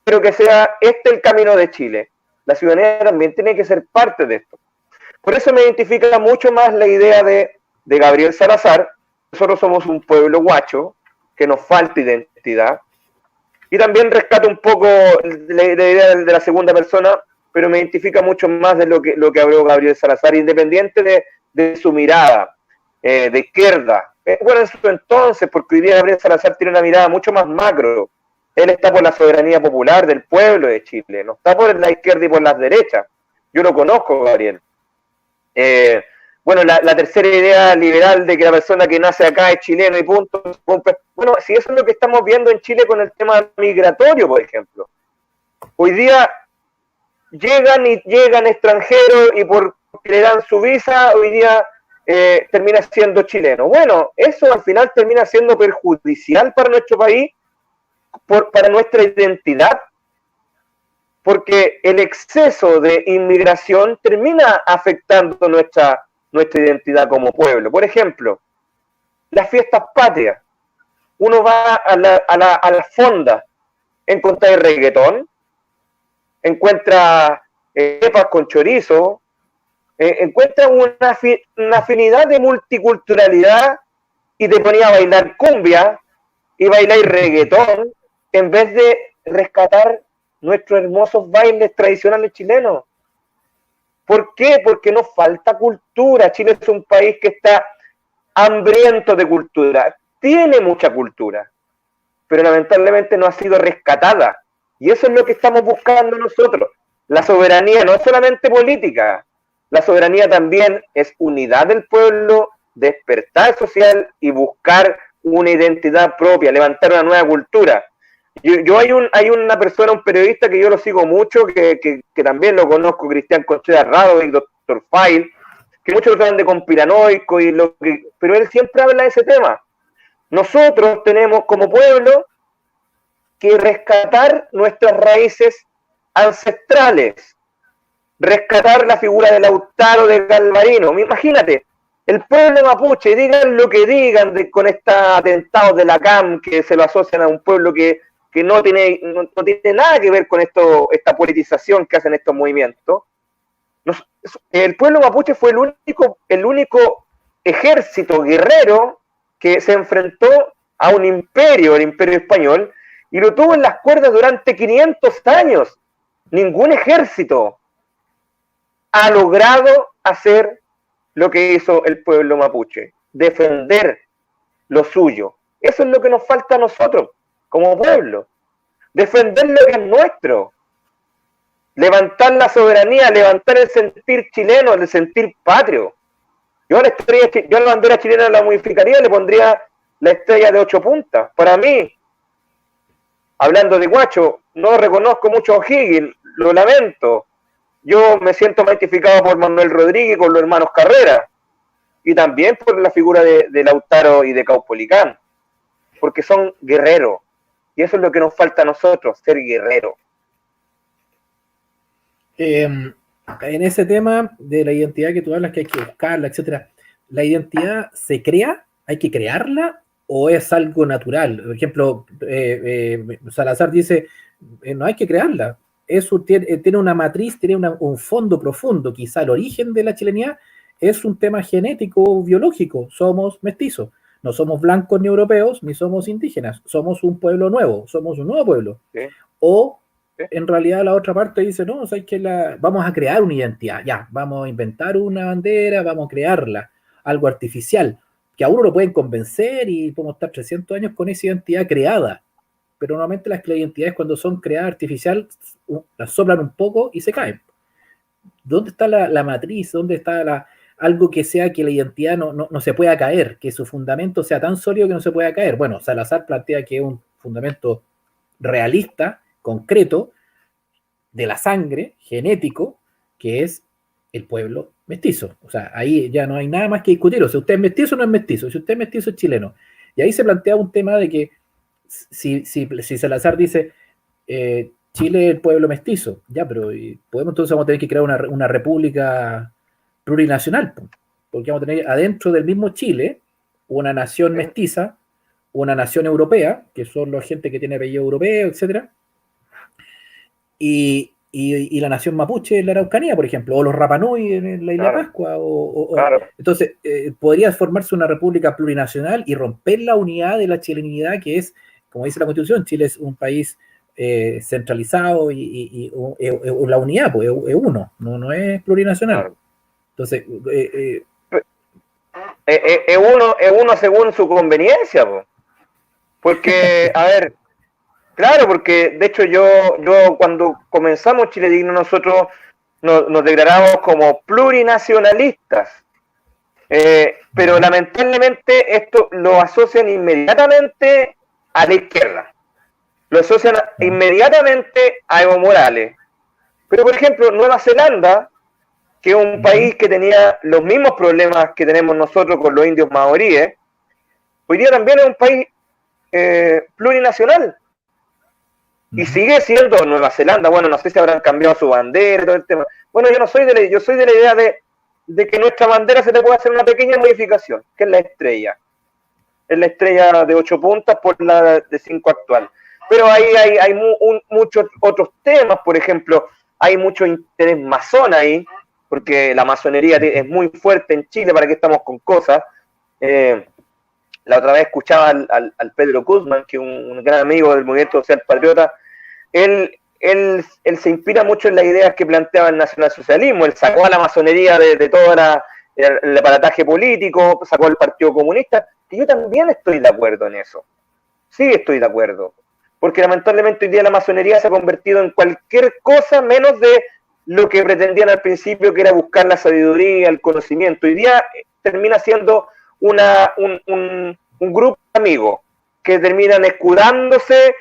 quiero que sea este el camino de Chile? La ciudadanía también tiene que ser parte de esto. Por eso me identifica mucho más la idea de Gabriel Salazar. Nosotros somos un pueblo guacho, que nos falta identidad. Y también rescato un poco la idea de la segunda persona, pero me identifica mucho más de lo que habló Gabriel Salazar, independiente de su mirada de izquierda, bueno, en su entonces, porque hoy día Gabriel Salazar tiene una mirada mucho más macro. Él está por la soberanía popular del pueblo de Chile, no está por la izquierda y por las derechas. Yo lo conozco, Gabriel. Bueno, la tercera idea liberal de que la persona que nace acá es chileno y punto. Bueno, si eso es lo que estamos viendo en Chile con el tema migratorio, por ejemplo. Hoy día llegan extranjeros y porque le dan su visa, hoy día termina siendo chileno. Bueno, eso al final termina siendo perjudicial para nuestro país, para nuestra identidad, porque el exceso de inmigración termina afectando nuestra identidad como pueblo. Por ejemplo, las fiestas patrias. Uno va a la fonda, encuentra el reggaetón, encuentra pepas con chorizo, encuentra una afinidad de multiculturalidad y te ponía a bailar cumbia y bailar reggaetón en vez de rescatar nuestros hermosos bailes tradicionales chilenos. ¿Por qué? Porque nos falta cultura. Chile es un país que está hambriento de cultura. Tiene mucha cultura, pero lamentablemente no ha sido rescatada. Y eso es lo que estamos buscando nosotros. La soberanía no es solamente política. La soberanía también es unidad del pueblo, despertar social y buscar una identidad propia, levantar una nueva cultura. Hay una persona, un periodista que yo lo sigo mucho, que también lo conozco, Cristian Contreras Radovic, Dr. File, que muchos lo tratan de conspiranoico, pero él siempre habla de ese tema. Nosotros tenemos como pueblo que rescatar nuestras raíces ancestrales, rescatar la figura de Lautaro de Galvarino. Imagínate, el pueblo mapuche, digan lo que digan con estos atentados de la CAM que se lo asocian a un pueblo que no tiene nada que ver con esta politización que hacen estos movimientos. El pueblo mapuche fue el único ejército guerrero que se enfrentó a un imperio, el imperio español, y lo tuvo en las cuerdas durante 500 años. Ningún ejército ha logrado hacer lo que hizo el pueblo mapuche, defender lo suyo. Eso es lo que nos falta a nosotros, como pueblo. Defender lo que es nuestro. Levantar la soberanía, levantar el sentir chileno, el sentir patrio. Yo a la bandera chilena la modificaría, le pondría la estrella de 8 puntas. Para mí, hablando de guacho, no reconozco mucho a O'Higgins, lo lamento. Yo me siento más identificado por Manuel Rodríguez, con los hermanos Carrera, y también por la figura de Lautaro y de Caupolicán, porque son guerreros, y eso es lo que nos falta a nosotros, ser guerreros. En ese tema de la identidad que tú hablas, que hay que buscarla, etcétera, ¿la identidad se crea? ¿Hay que crearla? ¿O es algo natural? Por ejemplo, Salazar dice, no hay que crearla. Tiene una matriz, tiene un fondo profundo. Quizá el origen de la chilenidad es un tema genético, biológico. Somos mestizos. No somos blancos ni europeos, ni somos indígenas. Somos un pueblo nuevo, somos un nuevo pueblo. ¿Sí? O en realidad la otra parte dice, no, o sea, vamos a crear una identidad, ya, vamos a inventar una bandera, vamos a crearla, algo artificial, que a uno lo pueden convencer y podemos estar 300 años con esa identidad creada, pero normalmente las identidades cuando son creadas artificial, las soplan un poco y se caen. ¿Dónde está la matriz? ¿Dónde está algo que sea que la identidad no se pueda caer, que su fundamento sea tan sólido que no se pueda caer? Bueno, Salazar plantea que es un fundamento realista, concreto, de la sangre, genético, que es el pueblo mestizo. O sea, ahí ya no hay nada más que discutir. O sea, usted es mestizo o no es mestizo. Si usted es mestizo, es chileno. Y ahí se plantea un tema de que si Salazar dice Chile es el pueblo mestizo, ya, pero podemos entonces vamos a tener que crear una república plurinacional, porque vamos a tener adentro del mismo Chile una nación mestiza, una nación europea, que son la gente que tiene apellido europeo, etcétera, y la nación mapuche en la Araucanía, por ejemplo, o los Rapanui en la Isla Pascua. Claro. Entonces, podría formarse una república plurinacional y romper la unidad de la chilenidad, que es, como dice la Constitución, Chile es un país centralizado y la unidad pues, es uno, no es plurinacional. Claro. Entonces, Es uno según su conveniencia, po. Porque, a ver, claro, porque de hecho yo cuando comenzamos Chile Digno, nosotros nos declaramos como plurinacionalistas. Pero lamentablemente esto lo asocian inmediatamente a la izquierda. Lo asocian inmediatamente a Evo Morales. Pero, por ejemplo, Nueva Zelanda, que es un país que tenía los mismos problemas que tenemos nosotros con los indios maoríes, hoy día también es un país plurinacional. Y sigue siendo Nueva Zelanda. Bueno, no sé si habrán cambiado su bandera y todo el tema. Bueno, yo soy de la idea de que nuestra bandera se le puede hacer una pequeña modificación, que es la estrella. Es la estrella de 8 puntas por la de 5 actual. Pero ahí hay muchos otros temas, por ejemplo, hay mucho interés masón ahí, porque la masonería es muy fuerte en Chile, para que estamos con cosas. La otra vez escuchaba al Pedro Guzmán, que es un gran amigo del movimiento social patriota. Él se inspira mucho en las ideas que planteaba el nacionalsocialismo. Él sacó a la masonería de todo el aparataje político, sacó al Partido Comunista, que yo también estoy de acuerdo en eso. Sí estoy de acuerdo. Porque lamentablemente hoy día la masonería se ha convertido en cualquier cosa menos de lo que pretendían al principio, que era buscar la sabiduría, el conocimiento. Hoy día termina siendo un grupo de amigos que terminan escudándose,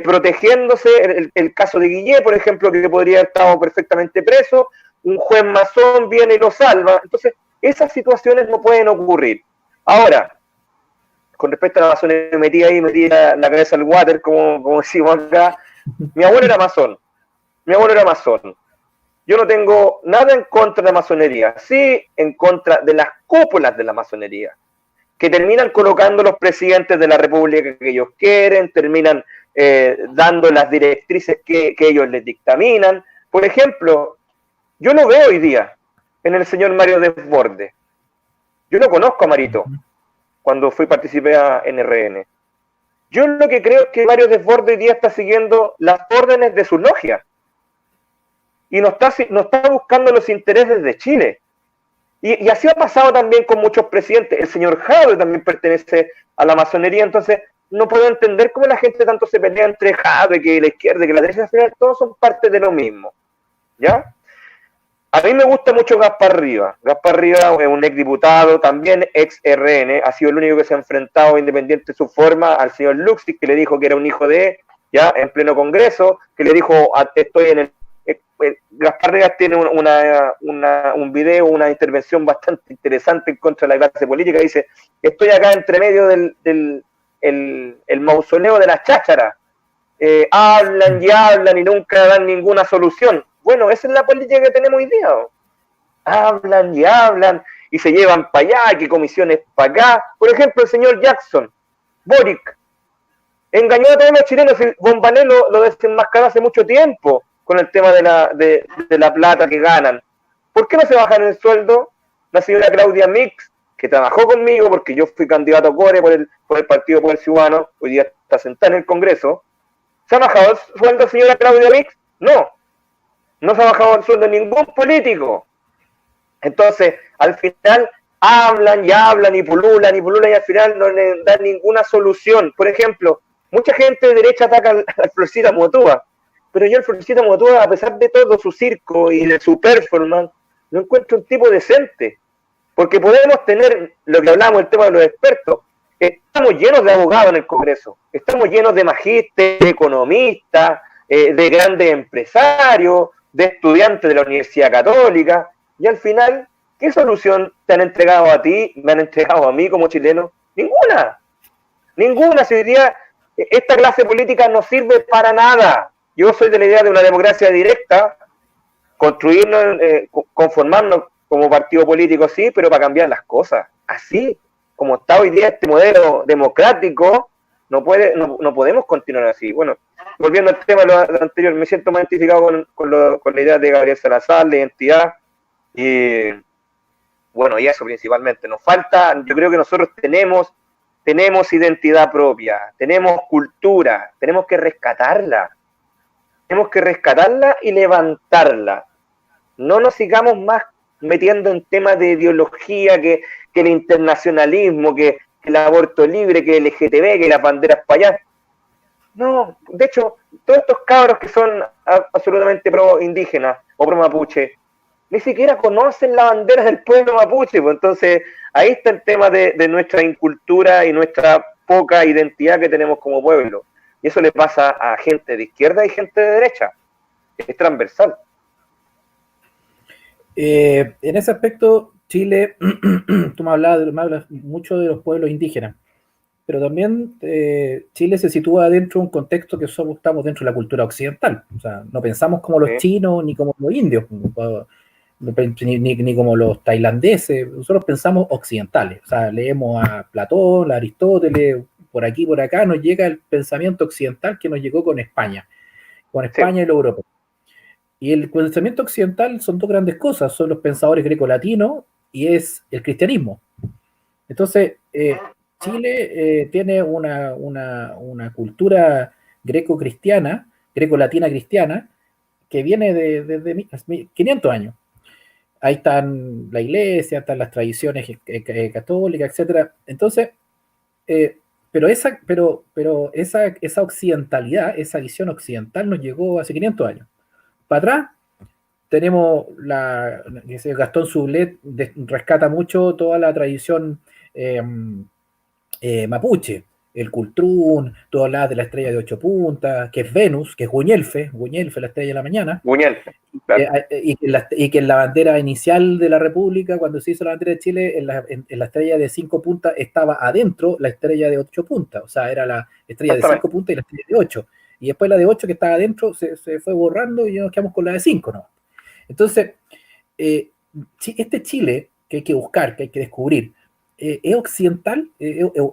protegiéndose. El caso de Guillé, por ejemplo, que podría haber estado perfectamente preso, un juez masón viene y lo salva. Entonces, esas situaciones no pueden ocurrir. Ahora, con respecto a la masonería, metí la cabeza al water, como decimos acá. Mi abuelo era masón. Yo no tengo nada en contra de la masonería, sí en contra de las cúpulas de la masonería, que terminan colocando los presidentes de la república que ellos quieren, terminan dando las directrices que ellos les dictaminan. Por ejemplo, yo lo veo hoy día en el señor Mario Desbordes. Yo lo conozco a Marito, cuando participé a NRN. Yo lo que creo es que Mario Desbordes hoy día está siguiendo las órdenes de su logia. Y no está buscando los intereses de Chile. Y así ha pasado también con muchos presidentes. El señor Jadwe también pertenece a la masonería. Entonces, no puedo entender cómo la gente tanto se pelea entre Jadwe, que la izquierda, que la derecha. Al final, todos son parte de lo mismo. ¿Ya? A mí me gusta mucho Gaspar Rivas. Gaspar Rivas es un exdiputado, también ex RN. Ha sido el único que se ha enfrentado, independiente de su forma, al señor Luxig, que le dijo que era un hijo de, ya, en pleno congreso, que le dijo, estoy en el... Gaspar Rivas tiene un video, una intervención bastante interesante en contra de la clase política. Dice, estoy acá entre medio del mausoleo de las chácharas. Hablan y hablan y nunca dan ninguna solución. Bueno, esa es la política que tenemos hoy día. Hablan y hablan y se llevan para allá, que comisiones para acá. Por ejemplo, el señor Jackson, Boric, engañó a todos los chilenos. Bombané lo desenmascaró hace mucho tiempo con el tema de la plata que ganan. ¿Por qué no se bajan el sueldo? La señora Claudia Mix, que trabajó conmigo porque yo fui candidato a Core por el Partido Poder Ciudadano, hoy día está sentada en el Congreso. ¿Se ha bajado el sueldo, señora Claudia Mix? No se ha bajado el sueldo de ningún político. Entonces, al final, hablan y pululan y al final no le dan ninguna solución. Por ejemplo, mucha gente de derecha ataca al Florcita Motúa, pero yo el Florcita Motúa, a pesar de todo su circo y de su performance, no encuentro un tipo decente. Porque podemos tener, lo que hablamos, el tema de los expertos, estamos llenos de abogados en el Congreso, estamos llenos de magísteres, de economistas, de grandes empresarios, de estudiantes de la Universidad Católica, y al final, ¿qué solución te han entregado a ti, me han entregado a mí como chileno? Ninguna. Si hoy día esta clase política no sirve para nada. Yo soy de la idea de una democracia directa, construirnos, conformarnos como partido político, sí, pero para cambiar las cosas. Así como está hoy día este modelo democrático, no podemos continuar así. Bueno, volviendo al tema de lo anterior, me siento más identificado con la idea de Gabriel Salazar, la identidad, y bueno, y eso principalmente. Nos falta, yo creo que nosotros tenemos identidad propia, tenemos cultura, tenemos que rescatarla y levantarla. No nos sigamos más metiendo en temas de ideología, que que el internacionalismo, que el aborto libre, que el LGTB, que las banderas para allá. No, de hecho, todos estos cabros que son absolutamente pro indígenas o pro mapuche, ni siquiera conocen la bandera del pueblo mapuche, pues entonces ahí está el tema de nuestra incultura y nuestra poca identidad que tenemos como pueblo. Y eso le pasa a gente de izquierda y gente de derecha. Es transversal. En ese aspecto, Chile, tú me hablas mucho de los pueblos indígenas, pero también Chile se sitúa dentro de un contexto que estamos dentro de la cultura occidental. O sea, no pensamos como los chinos ni como los indios, ni como los tailandeses. Nosotros pensamos occidentales. O sea, leemos a Platón, a Aristóteles, por aquí, por acá, nos llega el pensamiento occidental que nos llegó con España y la Europa. Y el pensamiento occidental son dos grandes cosas, son los pensadores greco-latinos y es el cristianismo. Entonces, Chile tiene una cultura greco-cristiana, greco-latina cristiana, que viene de 500 años. Ahí están la iglesia, están las tradiciones católicas, etc. Entonces, pero esa occidentalidad, esa visión occidental nos llegó hace 500 años. Para atrás tenemos Gastón Sublet rescata mucho toda la tradición mapuche, el Cultrún, tú hablabas de la estrella de 8 puntas, que es Venus, que es Guñelfe, la estrella de la mañana. Guñelfe, claro. Y que en la bandera inicial de la República, cuando se hizo la bandera de Chile, en la estrella de 5 puntas estaba adentro la estrella de 8 puntas, o sea, era la estrella de 5 puntas y la estrella de 8. Y después la de 8 que estaba adentro se fue borrando y nos quedamos con la de 5, ¿no? Entonces, este Chile que hay que buscar, que hay que descubrir, ¿es occidental?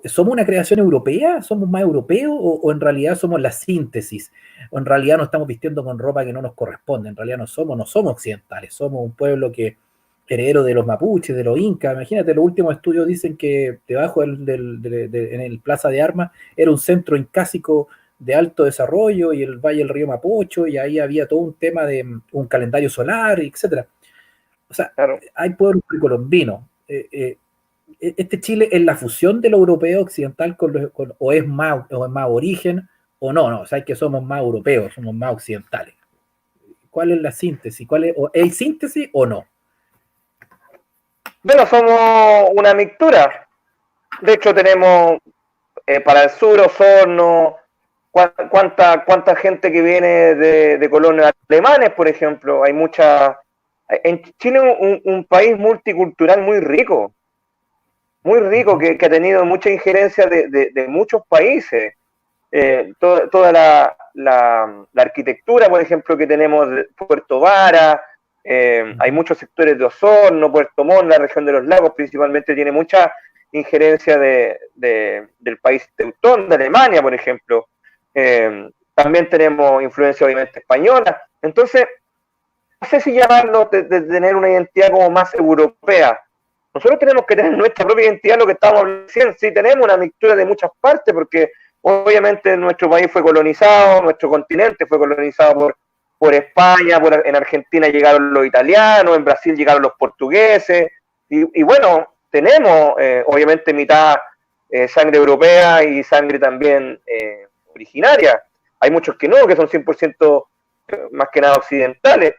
¿Somos una creación europea? ¿Somos más europeos? ¿O en realidad somos la síntesis? ¿O en realidad nos estamos vistiendo con ropa que no nos corresponde? En realidad no somos occidentales, somos un pueblo que heredero de los mapuches, de los incas. Imagínate, los últimos estudios dicen que debajo en el Plaza de Armas era un centro incásico de alto desarrollo y el Valle del Río Mapocho, y ahí había todo un tema de un calendario solar, etcétera. O sea, claro, hay pueblos precolombinos. Este Chile es la fusión de lo europeo occidental o es más origen, o no, o sea, que somos más europeos, somos más occidentales. ¿Cuál es la síntesis? ¿Hay síntesis o no? Bueno, somos una mixtura. De hecho, tenemos para el sur Osorno, cuánta gente que viene de colonos alemanes, por ejemplo. Hay mucha. En Chile es un país multicultural muy rico que ha tenido mucha injerencia de muchos países. Toda la arquitectura, por ejemplo, que tenemos de Puerto Vara, hay muchos sectores de Osorno, Puerto Montt, la región de los lagos principalmente tiene mucha injerencia del país teutón, de Alemania, por ejemplo. También tenemos influencia obviamente española. Entonces, no sé si llamarlo de tener una identidad como más europea. Nosotros tenemos que tener nuestra propia identidad, lo que estamos diciendo. Sí, tenemos una mixtura de muchas partes, porque obviamente nuestro país fue colonizado, nuestro continente fue colonizado por España, en Argentina llegaron los italianos, en Brasil llegaron los portugueses, y bueno, tenemos obviamente mitad sangre europea y sangre también originaria. Hay muchos que no, que son 100% más que nada occidentales.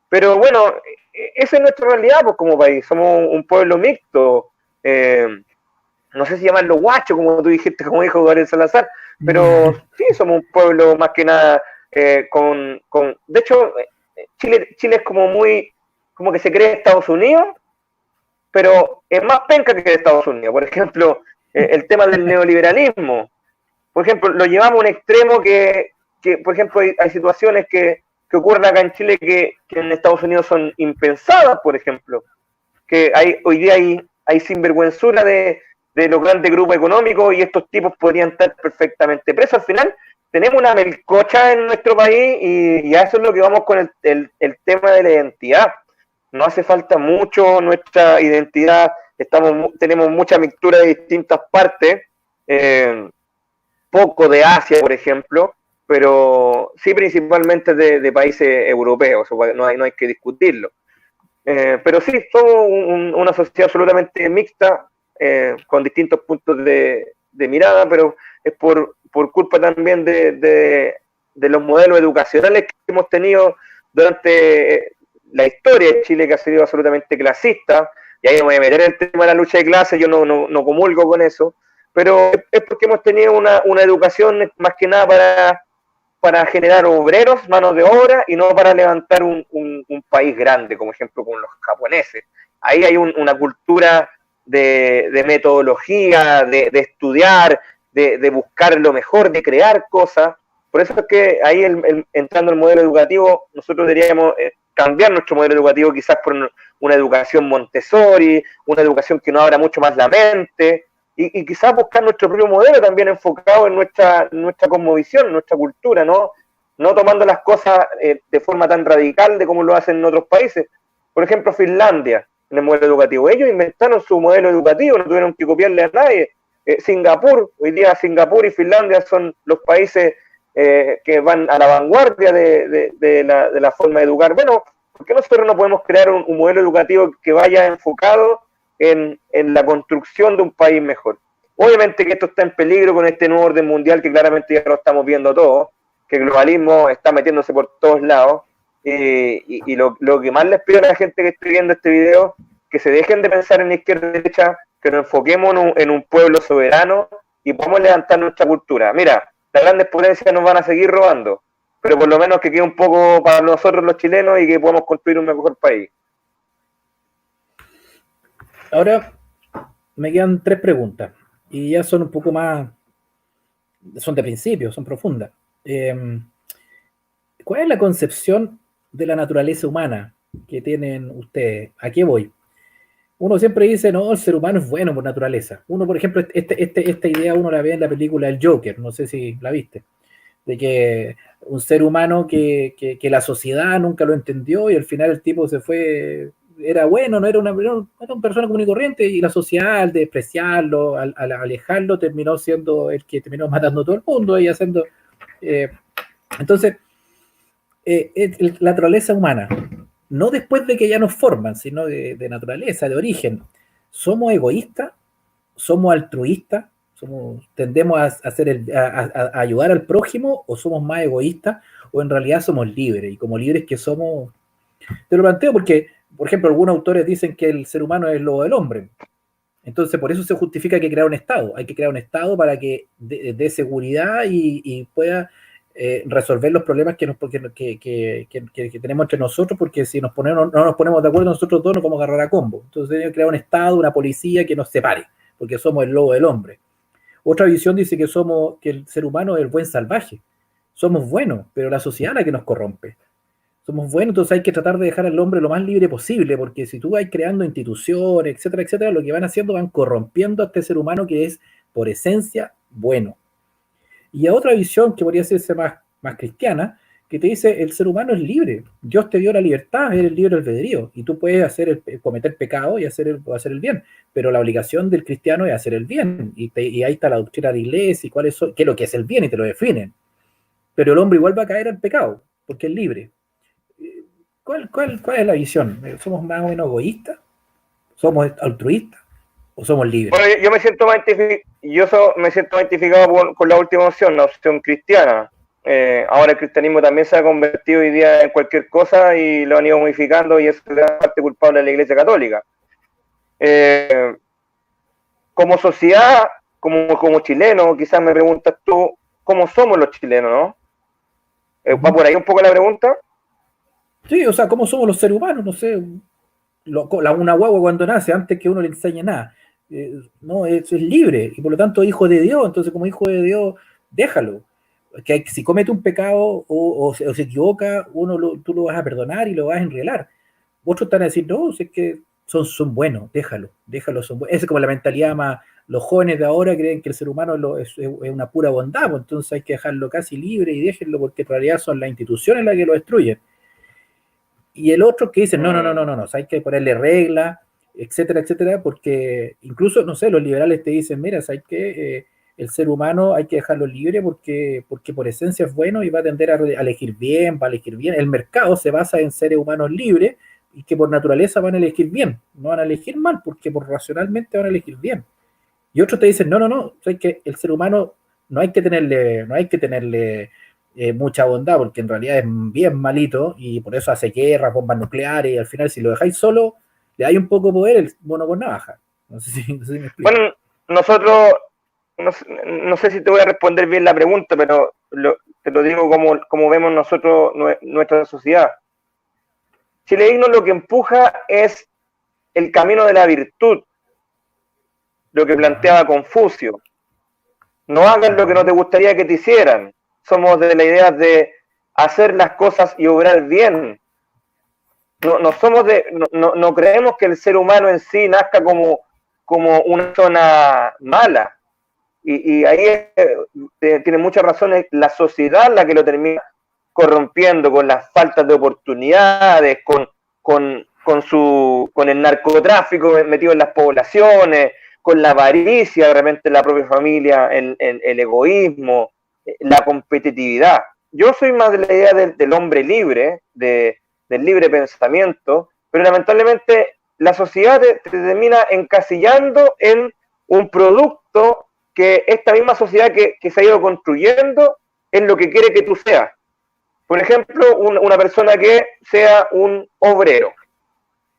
Pero bueno, esa es nuestra realidad, pues, como país. Somos un pueblo mixto. No sé si llamarlo guacho, como tú dijiste, como dijo Gabriel Salazar, pero sí, somos un pueblo más que nada de hecho, Chile es como que se cree Estados Unidos, pero es más penca que Estados Unidos. Por ejemplo, el tema del neoliberalismo. Por ejemplo, lo llevamos a un extremo que por ejemplo, hay situaciones que ocurren acá en Chile que en Estados Unidos son impensadas, por ejemplo. Que hoy día hay sinvergüenzura de los grandes grupos económicos y estos tipos podrían estar perfectamente presos. Al final, tenemos una melcocha en nuestro país y a eso es lo que vamos con el tema de la identidad. No hace falta mucho nuestra identidad, tenemos mucha mixtura de distintas partes, poco de Asia, por ejemplo, pero sí principalmente de países europeos, no hay que discutirlo. Pero sí, somos una sociedad absolutamente mixta, con distintos puntos de mirada, pero es por culpa también de los modelos educacionales que hemos tenido durante la historia de Chile, que ha sido absolutamente clasista. Y ahí me voy a meter en el tema de la lucha de clases, yo no comulgo con eso, pero es porque hemos tenido una educación más que nada para generar obreros, manos de obra, y no para levantar un país grande, como ejemplo con los japoneses. Ahí hay una cultura de metodología, de estudiar, de buscar lo mejor, de crear cosas. Por eso es que ahí, entrando al modelo educativo, nosotros deberíamos cambiar nuestro modelo educativo quizás por una educación Montessori, una educación que nos abra mucho más la mente, y quizás buscar nuestro propio modelo también enfocado en nuestra cosmovisión, nuestra cultura, no tomando las cosas de forma tan radical de como lo hacen en otros países. Por ejemplo, Finlandia, en el modelo educativo. Ellos inventaron su modelo educativo, no tuvieron que copiarle a nadie. Singapur, hoy día Singapur y Finlandia son los países que van a la vanguardia de la forma de educar. Bueno, ¿por qué nosotros no podemos crear un modelo educativo que vaya enfocado en la construcción de un país mejor? Obviamente que esto está en peligro con este nuevo orden mundial que claramente ya lo estamos viendo todos, que el globalismo está metiéndose por todos lados, y lo que más les pido a la gente que esté viendo este video, que se dejen de pensar en izquierda y derecha, que nos enfoquemos en un pueblo soberano y podamos levantar nuestra cultura. Mira, las grandes potencias nos van a seguir robando, pero por lo menos que quede un poco para nosotros los chilenos y que podamos construir un mejor país. Ahora me quedan 3 preguntas y ya son un poco más, son de principio, son profundas. ¿Cuál es la concepción de la naturaleza humana que tienen ustedes? ¿A qué voy? Uno siempre dice, no, el ser humano es bueno por naturaleza. Uno, por ejemplo, esta idea uno la ve en la película El Joker, no sé si la viste, de que un ser humano que la sociedad nunca lo entendió y al final el tipo se fue, era bueno, no era una persona común y corriente, y la sociedad al despreciarlo, al alejarlo, terminó siendo el que terminó matando a todo el mundo y haciendo... entonces, la naturaleza humana, no después de que ya nos forman, sino de naturaleza, de origen, ¿somos egoístas? ¿Somos altruistas? ¿Tendemos a ayudar al prójimo, o somos más egoístas, o en realidad somos libres? Y como libres que somos, te lo planteo porque, por ejemplo, algunos autores dicen que el ser humano es el lobo del hombre. Entonces, por eso se justifica que crear un Estado. Hay que crear un Estado para que dé seguridad y pueda resolver los problemas que tenemos entre nosotros, porque si no nos ponemos de acuerdo nosotros dos, nos vamos a agarrar a combo. Entonces, hay que crear un Estado, una policía que nos separe, porque somos el lobo del hombre. Otra visión dice que el ser humano es el buen salvaje. Somos buenos, pero la sociedad es la que nos corrompe. Somos buenos, entonces hay que tratar de dejar al hombre lo más libre posible, porque si tú vas creando instituciones, etcétera, etcétera, lo que van haciendo, van corrompiendo a este ser humano que es, por esencia, bueno. Y a otra visión que podría ser más cristiana, que te dice, el ser humano es libre. Dios te dio la libertad, eres libre albedrío, y tú puedes cometer pecado y hacer el bien, pero la obligación del cristiano es hacer el bien, y ahí está la doctrina de la iglesia, y qué es lo que es el bien, y te lo definen. Pero el hombre igual va a caer al pecado, porque es libre. ¿Cuál es la visión? ¿Somos más o menos egoístas? ¿Somos altruistas? ¿O somos libres? Bueno, yo me siento más identificado con la última opción, la opción cristiana. Ahora el cristianismo también se ha convertido hoy día en cualquier cosa y lo han ido modificando, y eso es la parte culpable de la Iglesia Católica. Como sociedad, como chileno, quizás me preguntas tú, ¿cómo somos los chilenos, no? ¿Va por ahí un poco la pregunta? Sí, o sea, ¿cómo somos los seres humanos? No sé, una guagua cuando nace, antes que uno le enseñe nada, no, es libre, y por lo tanto hijo de Dios. Entonces, como hijo de Dios, déjalo. Que si comete un pecado o se equivoca, tú lo vas a perdonar y lo vas a enrielar. Otros están a decir, no, si es que son buenos, déjalo, son buenos. Esa es como la mentalidad más. Los jóvenes de ahora creen que el ser humano es una pura bondad, pues entonces hay que dejarlo casi libre y déjenlo, porque en realidad son las instituciones las que lo destruyen. Y el otro que dice, no, hay que ponerle reglas, etcétera, etcétera, porque incluso, no sé, los liberales te dicen, mira, hay que el ser humano hay que dejarlo libre porque por esencia es bueno y va a tender a elegir bien, va a elegir bien. El mercado se basa en seres humanos libres y que por naturaleza van a elegir bien, no van a elegir mal, porque por racionalmente van a elegir bien. Y otros te dicen, no, o sea, que el ser humano no hay que tenerle mucha bondad, porque en realidad es bien malito y por eso hace guerras, bombas nucleares, y al final si lo dejáis solo, le dais un poco de poder el mono con navaja. No sé si me explico. Bueno, nosotros, no sé si te voy a responder bien la pregunta, pero te lo digo como vemos nosotros nuestra sociedad. Chile Digno lo que empuja es el camino de la virtud, lo que planteaba Confucio. No hagas lo que no te gustaría que te hicieran. Somos de la idea de hacer las cosas y obrar bien. No somos no creemos que el ser humano en sí nazca como una zona mala. Y ahí tiene muchas razones la sociedad la que lo termina corrompiendo con las faltas de oportunidades, con el narcotráfico metido en las poblaciones, con la avaricia, de repente la propia familia, el egoísmo, la competitividad. Yo soy más de la idea del hombre libre, del libre pensamiento, pero lamentablemente la sociedad te termina encasillando en un producto que esta misma sociedad que se ha ido construyendo es lo que quiere que tú seas. Por ejemplo, una persona que sea un obrero,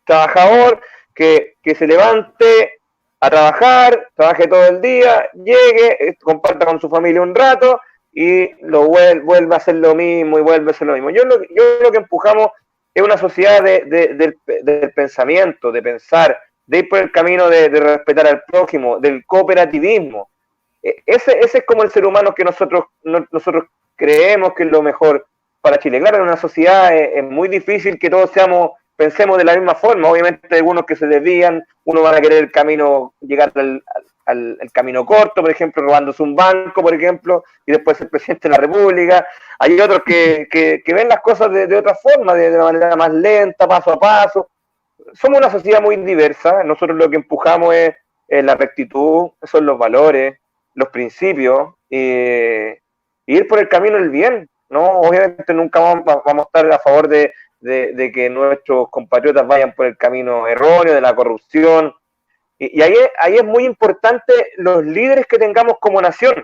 trabajador, que se levante a trabajar, trabaje todo el día, llegue, comparta con su familia un rato y vuelve a hacer lo mismo y vuelve a hacer lo mismo. Yo lo que empujamos es una sociedad del pensamiento, de pensar, de ir por el camino de respetar al prójimo, del cooperativismo. Ese es como el ser humano que nosotros creemos que es lo mejor para Chile. Claro, en una sociedad es muy difícil que todos pensemos de la misma forma. Obviamente hay algunos que se desvían, uno va a querer el camino, llegar al camino corto, por ejemplo, robándose un banco, por ejemplo, y después ser presidente de la República. Hay otros que ven las cosas de otra forma, de una manera más lenta, paso a paso. Somos una sociedad muy diversa. Nosotros lo que empujamos es la rectitud, son los valores, los principios, ir por el camino del bien, ¿no? Obviamente nunca vamos a estar a favor de que nuestros compatriotas vayan por el camino erróneo, de la corrupción. Y ahí es muy importante los líderes que tengamos como nación.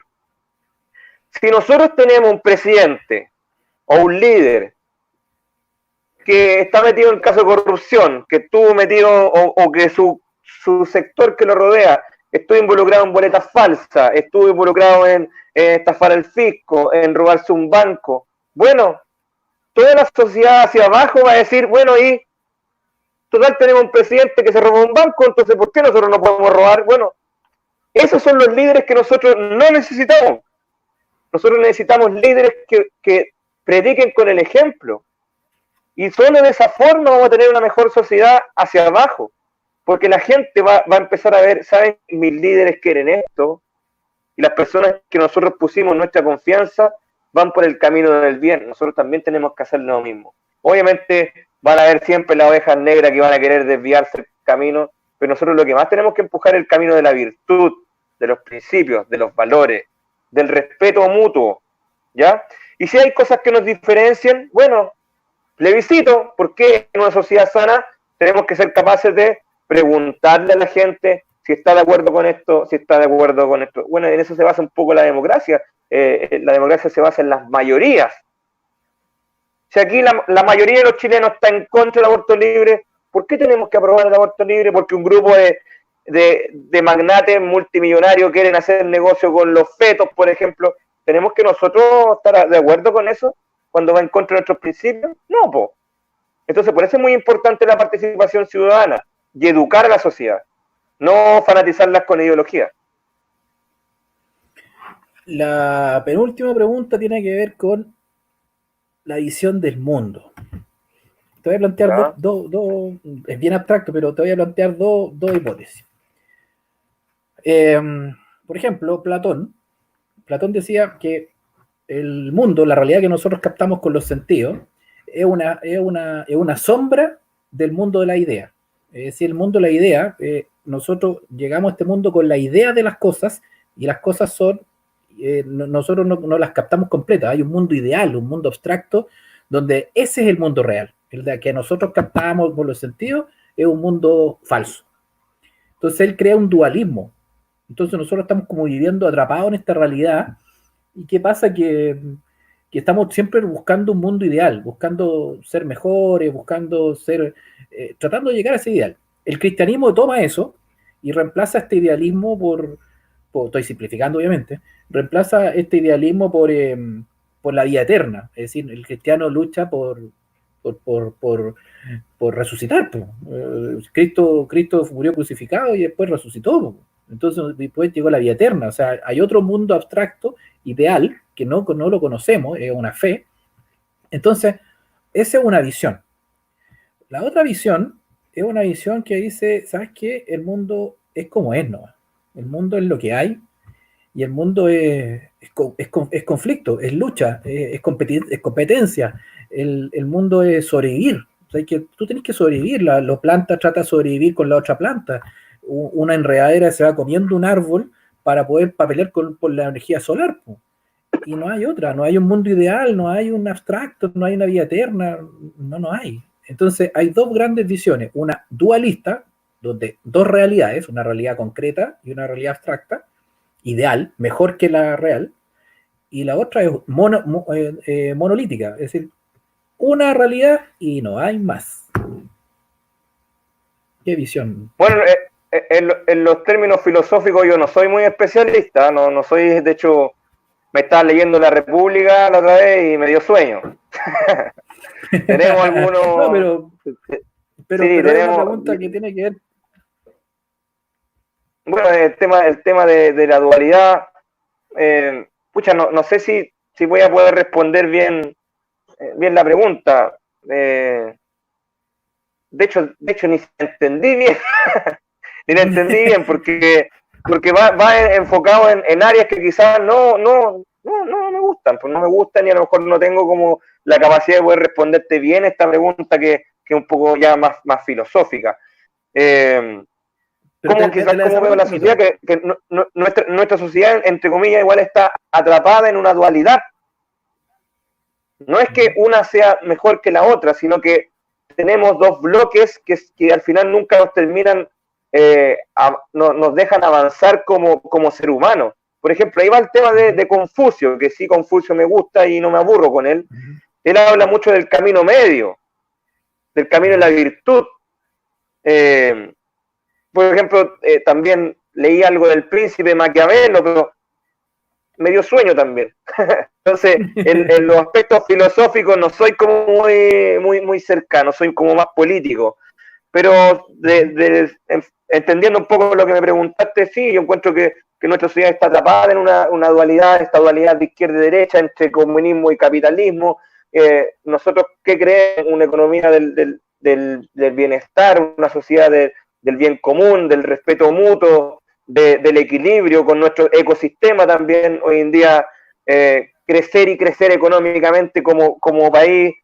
Si nosotros tenemos un presidente o un líder que está metido en caso de corrupción, que estuvo metido o que su sector que lo rodea estuvo involucrado en boletas falsas, estuvo involucrado en estafar al fisco, en robarse un banco. Bueno, toda la sociedad hacia abajo va a decir, bueno, y total tenemos un presidente que se robó un banco, entonces ¿por qué nosotros no podemos robar? Bueno, esos son los líderes que nosotros no necesitamos. Nosotros necesitamos líderes que prediquen con el ejemplo. Y solo de esa forma vamos a tener una mejor sociedad hacia abajo. Porque la gente va a empezar a ver, ¿saben? Mis líderes quieren esto. Y las personas que nosotros pusimos nuestra confianza van por el camino del bien. Nosotros también tenemos que hacer lo mismo. Obviamente van a haber siempre las ovejas negras que van a querer desviarse del camino, pero nosotros lo que más tenemos que empujar es el camino de la virtud, de los principios, de los valores, del respeto mutuo, ¿ya? Y si hay cosas que nos diferencian, bueno, plebiscito, porque en una sociedad sana tenemos que ser capaces de preguntarle a la gente si está de acuerdo con esto, si está de acuerdo con esto. Bueno, en eso se basa un poco la democracia. La democracia se basa en las mayorías. Si aquí la mayoría de los chilenos está en contra del aborto libre, ¿por qué tenemos que aprobar el aborto libre? Porque un grupo de magnates multimillonarios quieren hacer negocio con los fetos, por ejemplo. ¿Tenemos que nosotros estar de acuerdo con eso cuando va en contra de nuestros principios? No, po. Entonces, por eso es muy importante la participación ciudadana y educar a la sociedad, no fanatizarlas con ideología. La penúltima pregunta tiene que ver con la visión del mundo. Te voy a plantear es bien abstracto, pero te voy a plantear dos hipótesis. Por ejemplo, Platón decía que el mundo, la realidad que nosotros captamos con los sentidos, es una sombra del mundo de la idea. Es decir, el mundo de la idea, nosotros llegamos a este mundo con la idea de las cosas y las cosas son, nosotros no las captamos completas. Hay un mundo ideal, un mundo abstracto, donde ese es el mundo real. El de que nosotros captamos por los sentidos es un mundo falso. Entonces él crea un dualismo Entonces nosotros estamos como viviendo atrapados en esta realidad. ¿Y qué pasa? Que estamos siempre buscando un mundo ideal, buscando ser mejores, buscando ser, tratando de llegar a ese ideal. El cristianismo toma eso y reemplaza este idealismo estoy simplificando obviamente, reemplaza este idealismo por la vida eterna. Es decir, el cristiano lucha por, por, por, por resucitar. Cristo murió crucificado y después resucitó. Entonces después llegó la vida eterna. O sea, hay otro mundo abstracto, ideal, que no lo conocemos, es una fe. Entonces, esa es una visión. La otra visión es una visión que dice, ¿sabes qué? El mundo es como es, ¿no? El mundo es lo que hay y el mundo es conflicto, es lucha, es competencia. El mundo es sobrevivir. O sea, que tú tienes que sobrevivir. La planta trata de sobrevivir con la otra planta. Una enredadera se va comiendo un árbol para poder pelear por la energía solar. Y no hay otra, no hay un mundo ideal, no hay un abstracto, no hay una vida eterna, no hay. Entonces hay dos grandes visiones, una dualista, donde dos realidades, una realidad concreta y una realidad abstracta, ideal, mejor que la real, y la otra es monolítica, es decir, una realidad y no hay más. ¿Qué visión? Bueno, en los términos filosóficos yo no soy muy especialista, no soy, de hecho, me estaba leyendo La República la otra vez y me dio sueño. Tenemos algunos... No, pero sí, tenemos tenemos... una pregunta que tiene que ver. Bueno, el tema de la dualidad, pucha, no sé si voy a poder responder bien la pregunta. De hecho, ni entendí bien, ni la entendí bien, porque va enfocado en áreas que quizás no me gustan, pues no me gustan y a lo mejor no tengo como la capacidad de poder responderte bien esta pregunta que es un poco ya más filosófica. ¿Cómo veo la sociedad? Que nuestra sociedad, entre comillas, igual está atrapada en una dualidad. No es que una sea mejor que la otra, sino que tenemos dos bloques que al final nunca nos terminan, nos dejan avanzar como ser humano. Por ejemplo, ahí va el tema de Confucio, que sí, Confucio me gusta y no me aburro con él. Él habla mucho del camino medio, del camino de la virtud. Por ejemplo, también leí algo del príncipe Maquiavelo, pero me dio sueño también. Entonces, en los aspectos filosóficos no soy como muy cercano, soy como más político. Pero entendiendo un poco lo que me preguntaste, sí, yo encuentro que nuestra sociedad está atrapada en una dualidad, esta dualidad de izquierda y derecha, entre comunismo y capitalismo. Nosotros, ¿qué creemos? Una economía del bienestar, una sociedad del bien común, del respeto mutuo, del equilibrio con nuestro ecosistema también. Hoy en día, crecer y crecer económicamente como país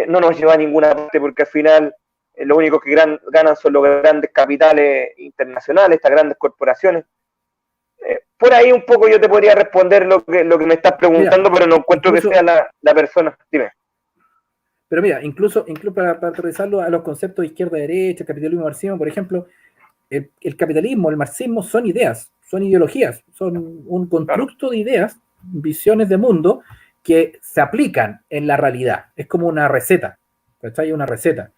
no nos lleva a ninguna parte, porque al final lo único que ganan son los grandes capitales internacionales, estas grandes corporaciones. Por ahí un poco yo te podría responder lo que me estás preguntando. Mira, pero no encuentro que sea la persona. Dime. Pero mira, incluso para aterrizarlo a los conceptos de izquierda-derecha, capitalismo, marxismo, por ejemplo, el capitalismo, el marxismo son ideas, son ideologías, son un constructo de ideas, visiones de mundo que se aplican en la realidad. Es como una receta, ¿cachai? Una receta.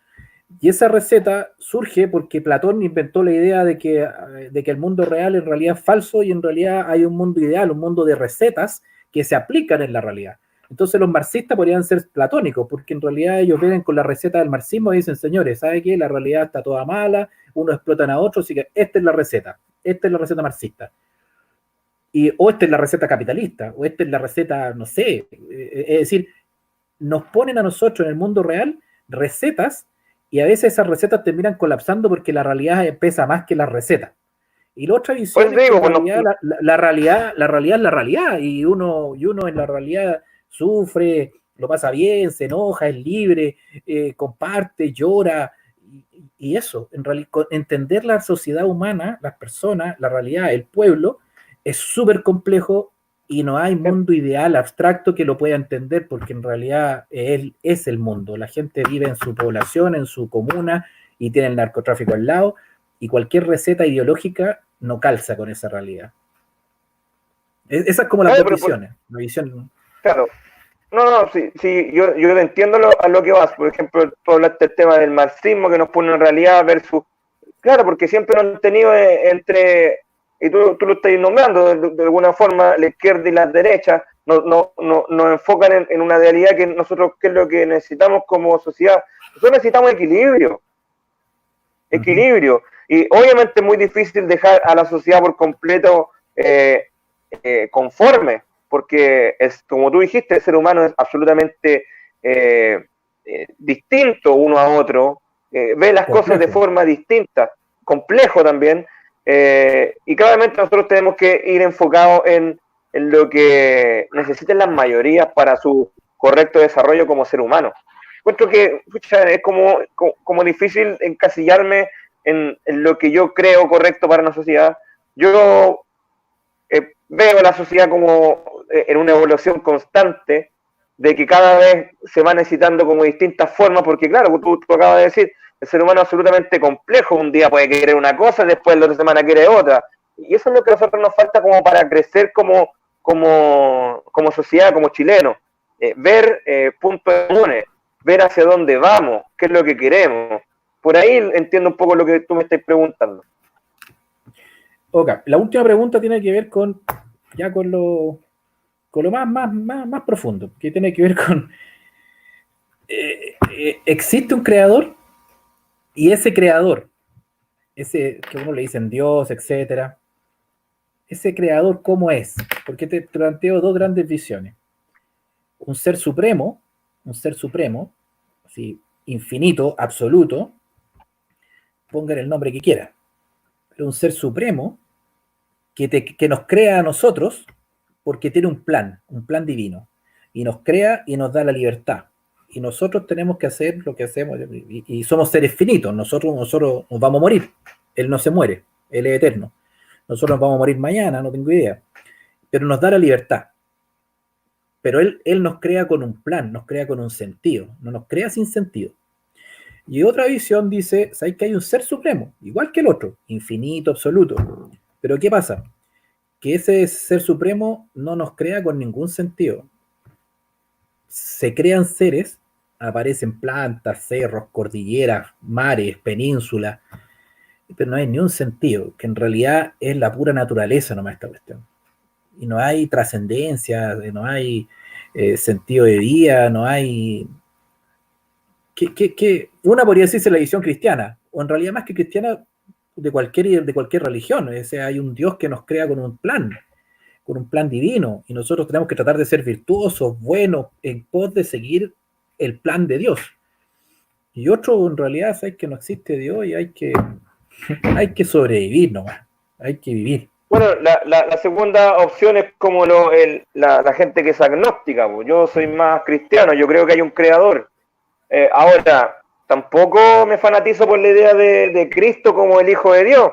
Y esa receta surge porque Platón inventó la idea de que el mundo real en realidad es falso y en realidad hay un mundo ideal, un mundo de recetas que se aplican en la realidad. Entonces los marxistas podrían ser platónicos, porque en realidad ellos vienen con la receta del marxismo y dicen, señores, ¿sabe qué? La realidad está toda mala, unos explotan a otros, así que esta es la receta marxista. O esta es la receta capitalista, o esta es la receta, no sé, es decir, nos ponen a nosotros en el mundo real recetas y a veces esas recetas terminan colapsando porque la realidad pesa más que la receta. Y la otra visión pues digo, es que la realidad es la realidad y uno en la realidad sufre, lo pasa bien, se enoja, es libre, comparte, llora, y eso, en realidad, entender la sociedad humana, las personas, la realidad, el pueblo, es súper complejo y no hay mundo ideal abstracto que lo pueda entender, porque en realidad él es el mundo. La gente vive en su población, en su comuna, y tiene el narcotráfico al lado, y cualquier receta ideológica no calza con esa realidad. Esa es como las dos visiones. La visión... Claro. No, sí, yo entiendo a lo que vas. Por ejemplo, tú hablaste del tema del marxismo que nos pone en realidad versus... Claro, porque siempre nos han tenido entre... Y tú lo estás nombrando de alguna forma, la izquierda y la derecha nos enfocan en una realidad que nosotros, ¿qué es lo que necesitamos como sociedad? Nosotros necesitamos equilibrio. Y obviamente es muy difícil dejar a la sociedad por completo conforme, porque es como tú dijiste, el ser humano es absolutamente distinto uno a otro, ve las cosas de forma distinta, complejo también, y claramente nosotros tenemos que ir enfocados en lo que necesiten las mayorías para su correcto desarrollo como ser humano. Encuentro que es como difícil encasillarme en lo que yo creo correcto para una sociedad. Yo veo la sociedad como en una evolución constante, de que cada vez se va necesitando como distintas formas, porque claro, tú acabas de decir, el ser humano es absolutamente complejo, un día puede querer una cosa, después la otra semana quiere otra, y eso es lo que a nosotros nos falta como para crecer como sociedad, como chilenos, ver puntos comunes, ver hacia dónde vamos, qué es lo que queremos. Por ahí entiendo un poco lo que tú me estás preguntando. Ok, la última pregunta tiene que ver con lo más profundo, que tiene que ver con existe un creador, y ese creador, ese que uno le dicen Dios, etcétera, ese creador, ¿cómo es? Porque te planteo dos grandes visiones. Un ser supremo, así, infinito, absoluto, pongan el nombre que quiera, pero un ser supremo que nos crea a nosotros porque tiene un plan divino, y nos crea y nos da la libertad, y nosotros tenemos que hacer lo que hacemos, y somos seres finitos, nosotros nos vamos a morir, Él no se muere, Él es eterno, nosotros nos vamos a morir mañana, no tengo idea, pero nos da la libertad, pero Él nos crea con un plan, nos crea con un sentido, no nos crea sin sentido. Y otra visión dice, ¿sabes que hay un ser supremo, igual que el otro, infinito, absoluto? Pero ¿qué pasa? Que ese ser supremo no nos crea con ningún sentido. Se crean seres, aparecen plantas, cerros, cordilleras, mares, penínsulas, pero no hay ni un sentido, que en realidad es la pura naturaleza nomás esta cuestión. Y no hay trascendencia, no hay sentido de vida, no hay... Una podría decirse la visión cristiana, o en realidad más que cristiana, de cualquier religión. O sea, hay un Dios que nos crea con un plan divino, y nosotros tenemos que tratar de ser virtuosos, buenos, en pos de seguir el plan de Dios. Y otro, en realidad, es que no existe Dios, y hay que sobrevivir nomás, hay que vivir. Bueno, la segunda opción es como la gente que es agnóstica. Yo soy más cristiano, yo creo que hay un creador. Ahora, tampoco me fanatizo por la idea de Cristo como el Hijo de Dios.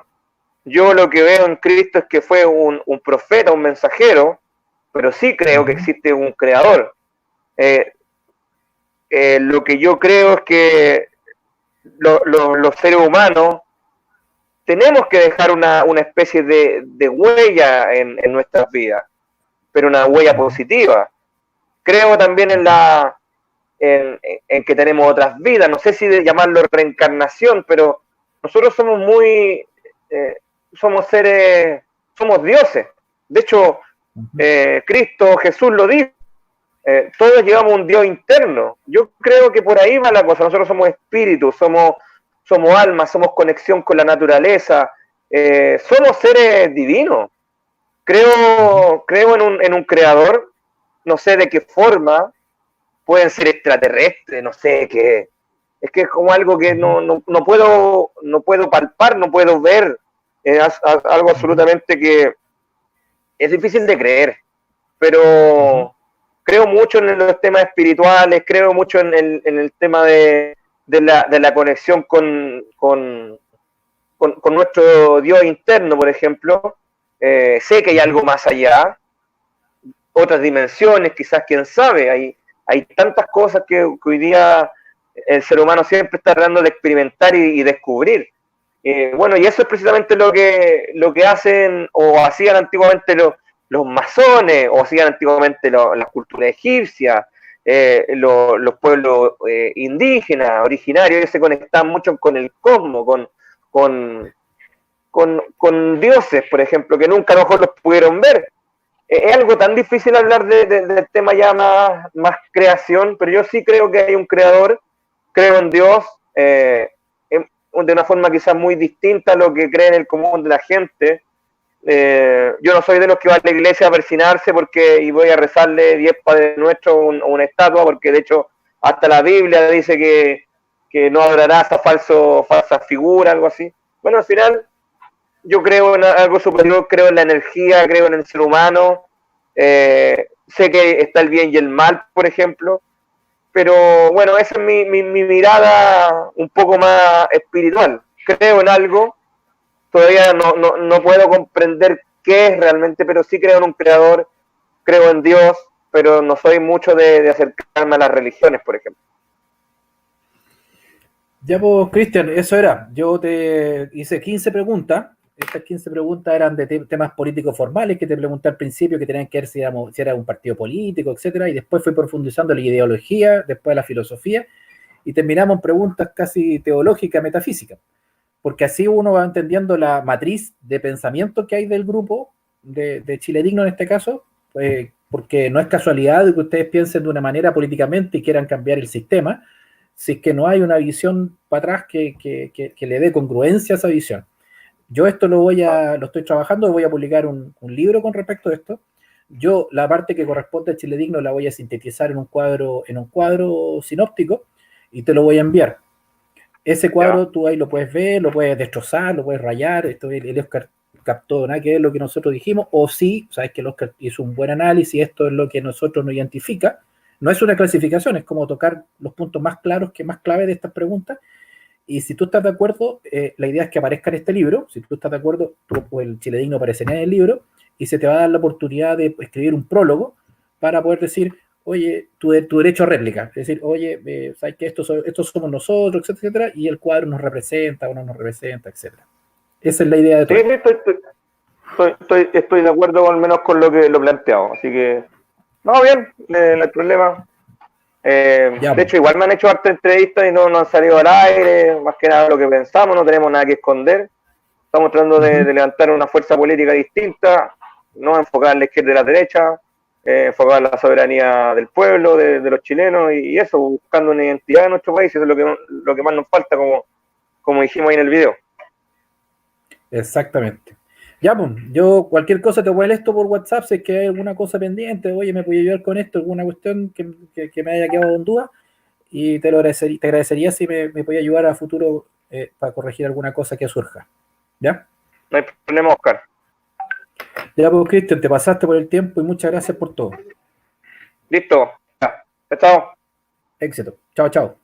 Yo lo que veo en Cristo es que fue un profeta, un mensajero, pero sí creo que existe un creador. Lo que yo creo es que los seres humanos tenemos que dejar una especie de huella en nuestras vidas, pero una huella positiva. Creo también en que tenemos otras vidas, no sé si de llamarlo reencarnación, pero nosotros somos somos seres, somos dioses. De hecho, Cristo, Jesús lo dijo, todos llevamos un Dios interno. Yo creo que por ahí va la cosa. Nosotros somos espíritus, somos almas, somos conexión con la naturaleza, somos seres divinos. Creo en un creador, no sé de qué forma, pueden ser extraterrestres, no sé qué. Es que es como algo que no puedo palpar, no puedo ver. Es algo absolutamente que es difícil de creer, pero creo mucho en los temas espirituales, creo mucho en el tema de la conexión con nuestro Dios interno, por ejemplo. Sé que hay algo más allá, otras dimensiones, quizás, quién sabe. Hay tantas cosas que hoy día el ser humano siempre está tratando de experimentar y descubrir. Bueno, y eso es precisamente lo que hacen o hacían antiguamente los masones, o hacían antiguamente las culturas egipcias, los pueblos indígenas, originarios, ellos se conectaban mucho con el cosmos, con, con dioses, por ejemplo, que nunca a lo mejor los pudieron ver. Es algo tan difícil hablar del tema ya más creación, pero yo sí creo que hay un creador, creo en Dios, de una forma quizás muy distinta a lo que cree en el común de la gente. Yo no soy de los que va a la iglesia a persinarse y voy a rezarle 10 Padres Nuestros o una estatua, porque de hecho hasta la Biblia dice que no adorarás a falsa figura, algo así. Bueno, al final yo creo en algo superior, creo en la energía, creo en el ser humano, sé que está el bien y el mal, por ejemplo, pero bueno, esa es mi mirada un poco más espiritual. Creo en algo, todavía no puedo comprender qué es realmente, pero sí creo en un creador, creo en Dios, pero no soy mucho de acercarme a las religiones, por ejemplo. Ya pues, Cristian, eso era. Yo te hice 15 preguntas. Estas 15 preguntas eran de temas políticos formales que te pregunté al principio, que tenían que ver si era un partido político, etcétera, y después fui profundizando en la ideología, después la filosofía, y terminamos en preguntas casi teológicas, metafísicas, porque así uno va entendiendo la matriz de pensamiento que hay del grupo, de Chile Digno en este caso, porque no es casualidad de que ustedes piensen de una manera políticamente y quieran cambiar el sistema, si es que no hay una visión para atrás que le dé congruencia a esa visión. Yo esto lo estoy trabajando, voy a publicar un libro con respecto a esto. Yo la parte que corresponde a Chile Digno la voy a sintetizar en un cuadro sinóptico y te lo voy a enviar. Ese cuadro tú ahí lo puedes ver, lo puedes destrozar, lo puedes rayar. El Oscar captó nada que ver lo que nosotros dijimos, o sí, sabes que el Oscar hizo un buen análisis, esto es lo que nosotros nos identifica. No es una clasificación, es como tocar los puntos más claros, más clave de estas preguntas. Y si tú estás de acuerdo, la idea es que aparezca en este libro. Si tú estás de acuerdo, el Chile Digno aparecería en el libro y se te va a dar la oportunidad de escribir un prólogo para poder decir, oye, tu derecho a réplica. Es decir, oye, sabes que estos somos nosotros, etcétera, y el cuadro nos representa o no nos representa, etcétera. Esa es la idea de todo. Sí, estoy de acuerdo al menos con lo planteado. Así que, no, bien, no hay problema. De hecho, igual me han hecho harta entrevistas y no han salido al aire, más que nada lo que pensamos, no tenemos nada que esconder. Estamos tratando de levantar una fuerza política distinta, no enfocada en la izquierda y la derecha, enfocada en la soberanía del pueblo, de los chilenos, y eso, buscando una identidad de nuestro país. Eso es lo que más nos falta, como dijimos ahí en el video. Exactamente. Ya, pues, yo cualquier cosa te voy a leer esto por WhatsApp, si es que hay alguna cosa pendiente, oye, me puedes ayudar con esto, alguna cuestión que me haya quedado en duda, y te agradecería si me podía ayudar a futuro para corregir alguna cosa que surja. ¿Ya? No hay problema, Oscar. Ya, pues, Cristian, te pasaste por el tiempo y muchas gracias por todo. Listo. Ya. Chao. Éxito. Chao, chao.